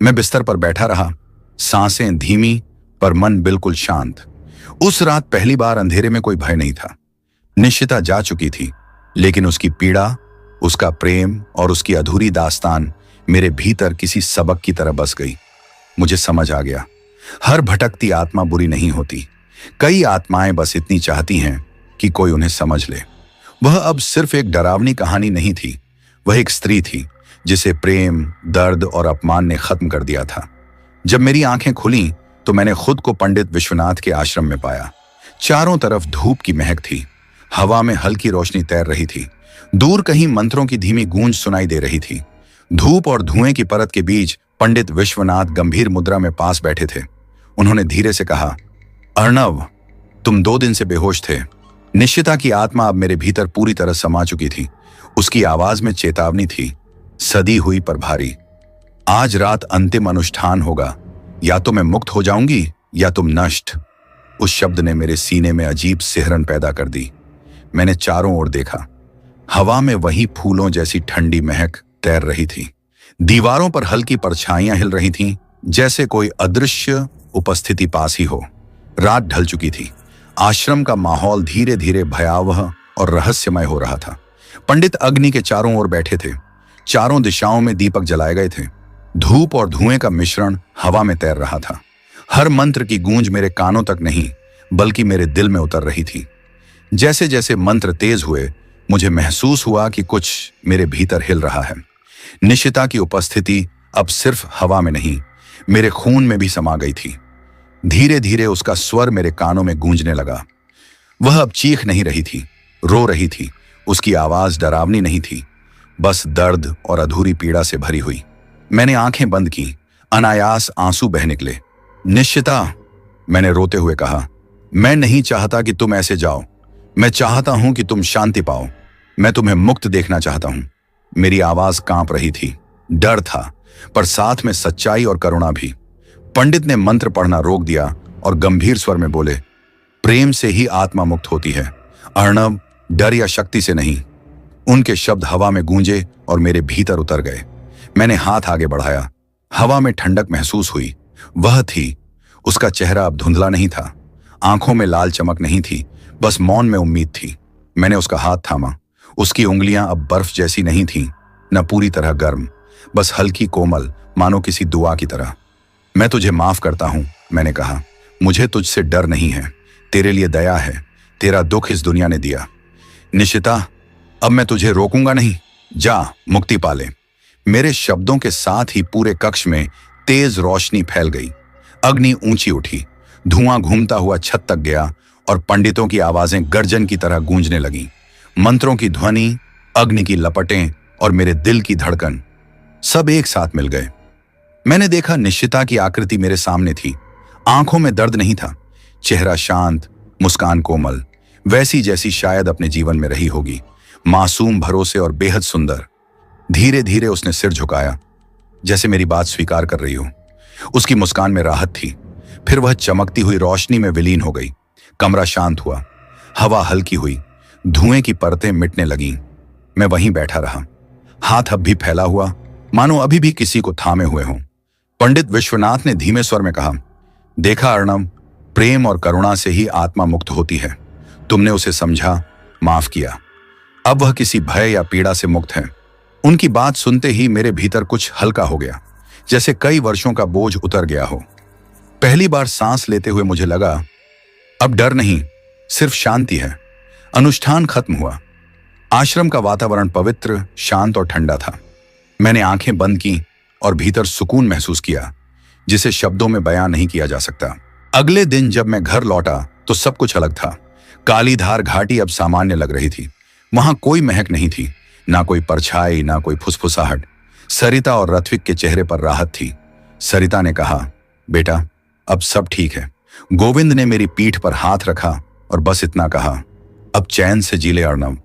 मैं बिस्तर पर बैठा रहा, सांसें धीमी पर मन बिल्कुल शांत। उस रात पहली बार अंधेरे में कोई भय नहीं था। निश्चिता जा चुकी थी, लेकिन उसकी पीड़ा, उसका प्रेम और उसकी अधूरी दास्तान मेरे भीतर किसी सबक की तरह बस गई। मुझे समझ आ गया, हर भटकती आत्मा बुरी नहीं होती। कई आत्माएं बस इतनी चाहती हैं कि कोई उन्हें समझ ले। वह अब सिर्फ एक डरावनी कहानी नहीं थी, वह एक स्त्री थी जिसे प्रेम, दर्द और अपमान ने खत्म कर दिया था। जब मेरी आंखें खुलीं तो मैंने खुद को पंडित विश्वनाथ के आश्रम में पाया। चारों तरफ धूप की महक थी। हवा में हल्की रोशनी तैर रही थी। दूर कहीं मंत्रों की धीमी गूंज सुनाई दे रही थी। धूप और धुएं की परत के बीच पंडित विश्वनाथ गंभीर मुद्रा में पास बैठे थे। उन्होंने धीरे से कहा, अर्णव, तुम 2 दिन से बेहोश थे। निश्चिता की आत्मा अब मेरे भीतर पूरी तरह समा चुकी थी। उसकी आवाज में चेतावनी थी, सदी हुई पर भारी। आज रात अंतिम अनुष्ठान होगा, या तो मैं मुक्त हो जाऊंगी या तुम नष्ट। उस शब्द ने मेरे सीने में अजीब सिहरन पैदा कर दी। मैंने चारों ओर देखा। हवा में वही फूलों जैसी ठंडी महक तैर रही थी। दीवारों पर हल्की परछाइयां हिल रही थीं, जैसे कोई अदृश्य उपस्थिति पास ही हो। रात ढल चुकी थी। आश्रम का माहौल धीरे धीरे भयावह और रहस्यमय हो रहा था। पंडित अग्नि के चारों ओर बैठे थे। चारों दिशाओं में दीपक जलाए गए थे। धूप और धुएं का मिश्रण हवा में तैर रहा था। हर मंत्र की गूंज मेरे कानों तक नहीं, बल्कि मेरे दिल में उतर रही थी। जैसे जैसे मंत्र तेज हुए, मुझे महसूस हुआ कि कुछ मेरे भीतर हिल रहा है। निशिता की उपस्थिति अब सिर्फ हवा में नहीं, मेरे खून में भी समा गई थी। धीरे धीरे उसका स्वर मेरे कानों में गूंजने लगा। वह अब चीख नहीं रही थी, रो रही थी। उसकी आवाज डरावनी नहीं थी, बस दर्द और अधूरी पीड़ा से भरी हुई। मैंने आंखें बंद की। अनायास आंसू बह निकले। निश्चिता, मैंने रोते हुए कहा, मैं नहीं चाहता कि तुम ऐसे जाओ। मैं चाहता हूं कि तुम शांति पाओ। मैं तुम्हें मुक्त देखना चाहता हूं। मेरी आवाज कांप रही थी। डर था, पर साथ में सच्चाई और करुणा भी। पंडित ने मंत्र पढ़ना रोक दिया और गंभीर स्वर में बोले, प्रेम से ही आत्मा मुक्त होती है अर्णव, डर या शक्ति से नहीं। उनके शब्द हवा में गूंजे और मेरे भीतर उतर गए। मैंने हाथ आगे बढ़ाया। हवा में ठंडक महसूस हुई। वह थी। उसका चेहरा अब धुंधला नहीं था। आंखों में लाल चमक नहीं थी, बस मौन में उम्मीद थी। मैंने उसका हाथ थामा। उसकी उंगलियां अब बर्फ जैसी नहीं थीं, न पूरी तरह गर्म, बस हल्की कोमल, मानो किसी दुआ की तरह। मैं तुझे माफ करता हूं, मैंने कहा। मुझे तुझसे डर नहीं है, तेरे लिए दया है। तेरा दुख इस दुनिया ने दिया। निशिता, अब मैं तुझे रोकूंगा नहीं। जा, मुक्ति पा ले। मेरे शब्दों के साथ ही पूरे कक्ष में तेज रोशनी फैल गई। अग्नि ऊंची उठी। धुआं घूमता हुआ छत तक गया और पंडितों की आवाजें गर्जन की तरह गूंजने लगीं। मंत्रों की ध्वनि, अग्नि की लपटें और मेरे दिल की धड़कन सब एक साथ मिल गए। मैंने देखा निश्चिता की आकृति मेरे सामने थी। आंखों में दर्द नहीं था, चेहरा शांत, मुस्कान कोमल, वैसी जैसी शायद अपने जीवन में रही होगी। मासूम, भरोसे और बेहद सुंदर। धीरे धीरे उसने सिर झुकाया, जैसे मेरी बात स्वीकार कर रही हो। उसकी मुस्कान में राहत थी। फिर वह चमकती हुई रोशनी में विलीन हो गई। कमरा शांत हुआ। हवा हल्की हुई। धुएं की परतें मिटने लगीं। मैं वहीं बैठा रहा, हाथ अब भी फैला हुआ, मानो अभी भी किसी को थामे हुए हों। पंडित विश्वनाथ ने धीमे स्वर में कहा, देखा अर्णव, प्रेम और करुणा से ही आत्मा मुक्त होती है। तुमने उसे समझा, माफ किया। अब वह किसी भय या पीड़ा से मुक्त है। उनकी बात सुनते ही मेरे भीतर कुछ हल्का हो गया, जैसे कई वर्षों का बोझ उतर गया हो। पहली बार सांस लेते हुए मुझे लगा, अब डर नहीं, सिर्फ शांति है। अनुष्ठान खत्म हुआ। आश्रम का वातावरण पवित्र, शांत और ठंडा था। मैंने आंखें बंद की और भीतर सुकून महसूस किया, जिसे शब्दों में बयां नहीं किया जा सकता। अगले दिन जब मैं घर लौटा तो सब कुछ अलग था। कालीधार घाटी अब सामान्य लग रही थी। वहां कोई महक नहीं थी, ना कोई परछाई, ना कोई फुसफुसाहट। सरिता और रथविक के चेहरे पर राहत थी। सरिता ने कहा, बेटा अब सब ठीक है। गोविंद ने मेरी पीठ पर हाथ रखा और बस इतना कहा, अब चैन से जी ले अर्णव।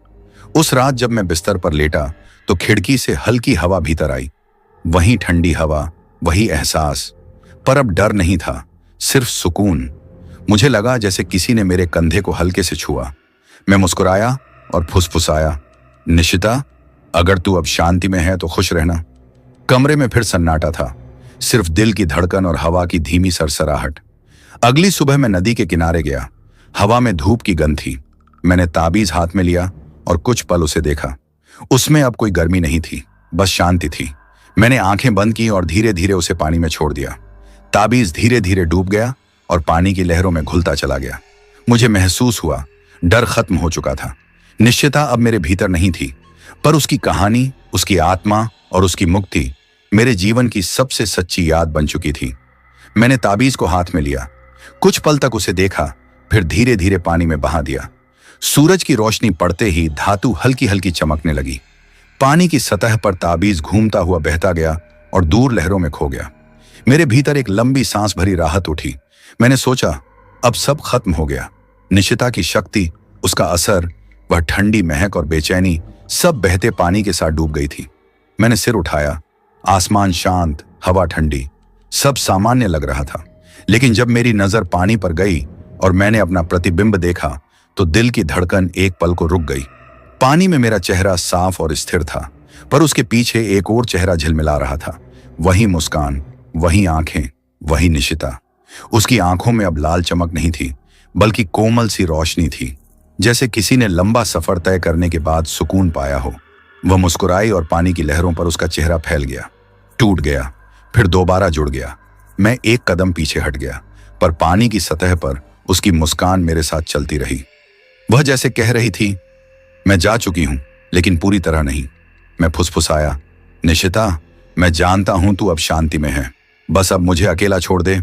उस रात जब मैं बिस्तर पर लेटा तो खिड़की से हल्की हवा भीतर आई। वही ठंडी हवा, वही एहसास, पर अब डर नहीं था, सिर्फ सुकून। मुझे लगा जैसे किसी ने मेरे कंधे को हल्के से छुआ। मैं मुस्कुराया और फुसफुसाया, निशिता अगर तू अब शांति में है तो खुश रहना। कमरे में फिर सन्नाटा था, सिर्फ दिल की धड़कन और हवा की धीमी सरसराहट। अगली सुबह मैं नदी के किनारे गया। हवा में धूप की गंध थी। मैंने ताबीज हाथ में लिया और कुछ पल उसे देखा। उसमें अब कोई गर्मी नहीं थी, बस शांति थी। मैंने आंखें बंद की और धीरे धीरे उसे पानी में छोड़ दिया। ताबीज धीरे धीरे डूब गया और पानी की लहरों में घुलता चला गया। मुझे महसूस हुआ डर खत्म हो चुका था। निश्चिता अब मेरे भीतर नहीं थी, पर उसकी कहानी, उसकी आत्मा और उसकी मुक्ति मेरे जीवन की सबसे सच्ची याद बन चुकी थी। मैंने ताबीज को हाथ में लिया, कुछ पल तक उसे देखा, फिर धीरे धीरे पानी में बहा दिया। सूरज की रोशनी पड़ते ही धातु हल्की हल्की चमकने लगी। पानी की सतह पर ताबीज घूमता हुआ बहता गया और दूर लहरों में खो गया। मेरे भीतर एक लंबी सांस भरी राहत उठी। मैंने सोचा अब सब खत्म हो गया। निशिता की शक्ति, उसका असर, वह ठंडी महक और बेचैनी सब बहते पानी के साथ डूब गई थी। मैंने सिर उठाया। आसमान शांत, हवा ठंडी, सब सामान्य लग रहा था। लेकिन जब मेरी नजर पानी पर गई और मैंने अपना प्रतिबिंब देखा तो दिल की धड़कन एक पल को रुक गई। पानी में मेरा चेहरा साफ और स्थिर था, पर उसके पीछे एक और चेहरा झिलमिला रहा था। वही मुस्कान, वही आंखें, वही निशिता। उसकी आंखों में अब लाल चमक नहीं थी, बल्कि कोमल सी रोशनी थी, जैसे किसी ने लंबा सफर तय करने के बाद सुकून पाया हो। वह मुस्कुराई और पानी की लहरों पर उसका चेहरा फैल गया, टूट गया, फिर दोबारा जुड़ गया। मैं एक कदम पीछे हट गया, पर पानी की सतह पर उसकी मुस्कान मेरे साथ चलती रही। वह जैसे कह रही थी, मैं जा चुकी हूं, लेकिन पूरी तरह नहीं। मैं फुसफुसाया, निशिता मैं जानता हूं तू अब शांति में है, बस अब मुझे अकेला छोड़ दे।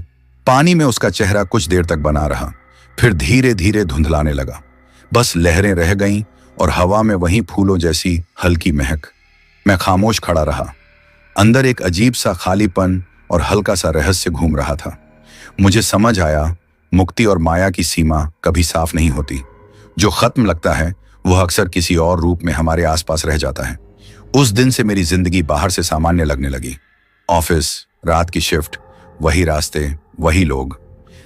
पानी में उसका चेहरा कुछ देर तक बना रहा, फिर धीरे धीरे धुंधलाने लगा। बस लहरें रह गईं और हवा में वही फूलों जैसी हल्की महक। मैं खामोश खड़ा रहा। अंदर एक अजीब सा खालीपन और हल्का सा रहस्य घूम रहा था। मुझे समझ आया, मुक्ति और माया की सीमा कभी साफ नहीं होती। जो खत्म लगता है वह अक्सर किसी और रूप में हमारे आसपास रह जाता है। उस दिन से मेरी जिंदगी बाहर से सामान्य लगने लगी। ऑफिस, रात की शिफ्ट, वही रास्ते, वही लोग,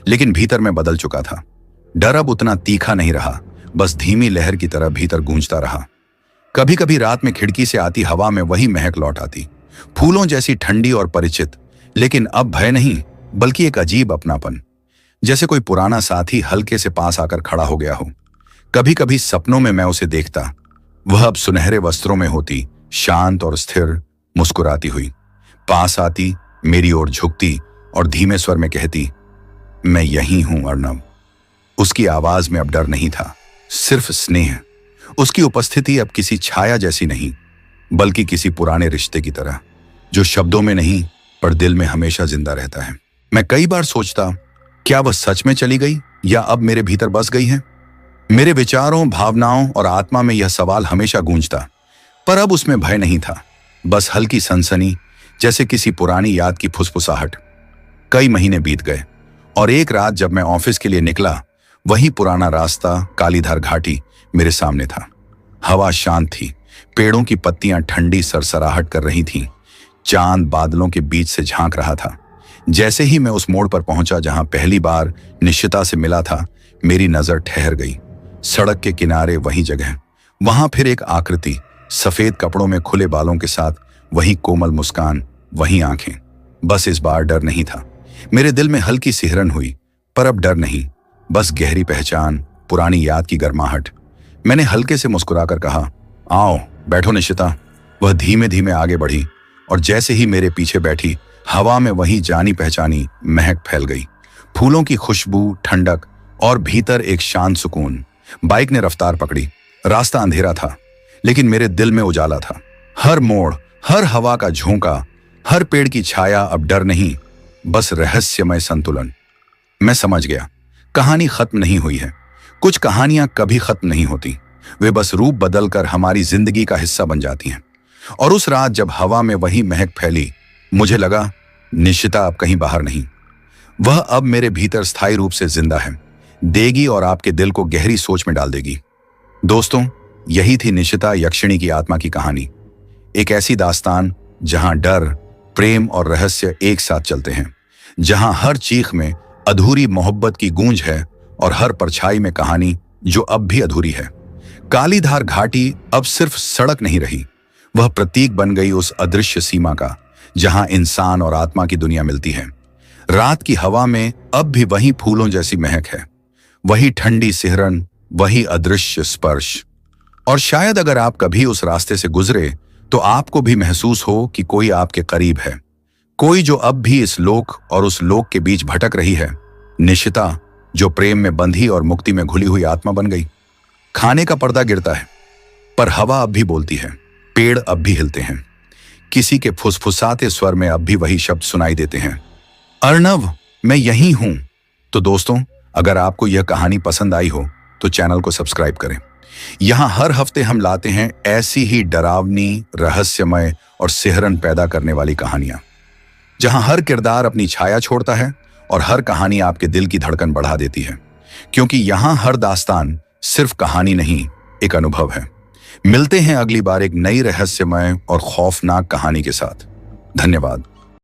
लेकिन भीतर मैं बदल चुका था। डर अब उतना तीखा नहीं रहा, बस धीमी लहर की तरह भीतर गूंजता रहा। कभी कभी रात में खिड़की से आती हवा में वही महक लौट आती, फूलों जैसी ठंडी और परिचित। लेकिन अब भय नहीं, बल्कि एक अजीब अपनापन, जैसे कोई पुराना साथी हल्के से पास आकर खड़ा हो गया हो। कभी कभी सपनों में मैं उसे देखता। वह अब सुनहरे वस्त्रों में होती, शांत और स्थिर, मुस्कुराती हुई। पास आती, मेरी ओर झुकती और धीमे स्वर में कहती, मैं यही हूं अर्णव। उसकी आवाज में अब डर नहीं था, सिर्फ स्नेह। उसकी उपस्थिति अब किसी छाया जैसी नहीं, बल्कि किसी पुराने रिश्ते की तरह, जो शब्दों में नहीं पर दिल में हमेशा जिंदा रहता है। मैं कई बार सोचता, क्या वह सच में चली गई या अब मेरे भीतर बस गई है? मेरे विचारों, भावनाओं और आत्मा में यह सवाल हमेशा गूंजता, पर अब उसमें भय नहीं था, बस हल्की सनसनी, जैसे किसी पुरानी याद की फुसफुसाहट। कई महीने बीत गए और एक रात जब मैं ऑफिस के लिए निकला, वही पुराना रास्ता, कालीधार घाटी मेरे सामने था। हवा शांत थी, पेड़ों की पत्तियां ठंडी सरसराहट कर रही थीं। चांद बादलों के बीच से झांक रहा था। जैसे ही मैं उस मोड़ पर पहुंचा जहां पहली बार निशिता से मिला था, मेरी नजर ठहर गई। सड़क के किनारे वही जगह, वहां फिर एक आकृति, सफेद कपड़ों में खुले बालों के साथ, वही कोमल मुस्कान, वही आंखें। बस इस बार डर नहीं था। मेरे दिल में हल्की सिहरन हुई, पर अब डर नहीं, बस गहरी पहचान, पुरानी याद की गर्माहट। मैंने हल्के से मुस्कुराकर कहा, आओ बैठो निशिता। वह धीमे धीमे आगे बढ़ी और जैसे ही मेरे पीछे बैठी, हवा में वही जानी पहचानी महक फैल गई। फूलों की खुशबू, ठंडक और भीतर एक शांत सुकून। बाइक ने रफ्तार पकड़ी। रास्ता अंधेरा था, लेकिन मेरे दिल में उजाला था। हर मोड़, हर हवा का झोंका, हर पेड़ की छाया अब डर नहीं, बस रहस्यमय संतुलन। मैं समझ गया, कहानी खत्म नहीं हुई है। कुछ कहानियां कभी खत्म नहीं होती, वे बस रूप बदलकर हमारी जिंदगी का हिस्सा बन जाती हैं। और उस रात जब हवा में वही महक फैली, मुझे लगा निशिता अब कहीं बाहर नहीं, वह अब मेरे भीतर स्थायी रूप से जिंदा है, देगी और आपके दिल को गहरी सोच में डाल देगी। दोस्तों, यही थी निशिता यक्षिणी की आत्मा की कहानी। एक ऐसी दास्तान जहां डर, प्रेम और रहस्य एक साथ चलते हैं, जहां हर चीख में अधूरी मोहब्बत की गूंज है और हर परछाई में कहानी जो अब भी अधूरी है। कालीधार घाटी अब सिर्फ सड़क नहीं रही, वह प्रतीक बन गई उस अदृश्य सीमा का जहां इंसान और आत्मा की दुनिया मिलती है। रात की हवा में अब भी वही फूलों जैसी महक है, वही ठंडी सिहरन, वही अदृश्य स्पर्श। और शायद अगर आप कभी उस रास्ते से गुजरे तो आपको भी महसूस हो कि कोई आपके करीब है, कोई जो अब भी इस लोक और उस लोक के बीच भटक रही है। निशिता जो प्रेम में बंधी और मुक्ति में घुली हुई आत्मा बन गई। खाने का पर्दा गिरता है, पर हवा अब भी बोलती है, पेड़ अब भी हिलते हैं, किसी के फुसफुसाते स्वर में अब भी वही शब्द सुनाई देते हैं, अर्णव, मैं यहीं हूं। तो दोस्तों, अगर आपको यह कहानी पसंद आई हो तो चैनल को सब्सक्राइब करें। यहां हर हफ्ते हम लाते हैं ऐसी ही डरावनी, रहस्यमय और सिहरन पैदा करने वाली कहानियां, जहां हर किरदार अपनी छाया छोड़ता है और हर कहानी आपके दिल की धड़कन बढ़ा देती है। क्योंकि यहां हर दास्तान सिर्फ कहानी नहीं, एक अनुभव है। मिलते हैं अगली बार एक नई रहस्यमय और खौफनाक कहानी के साथ। धन्यवाद।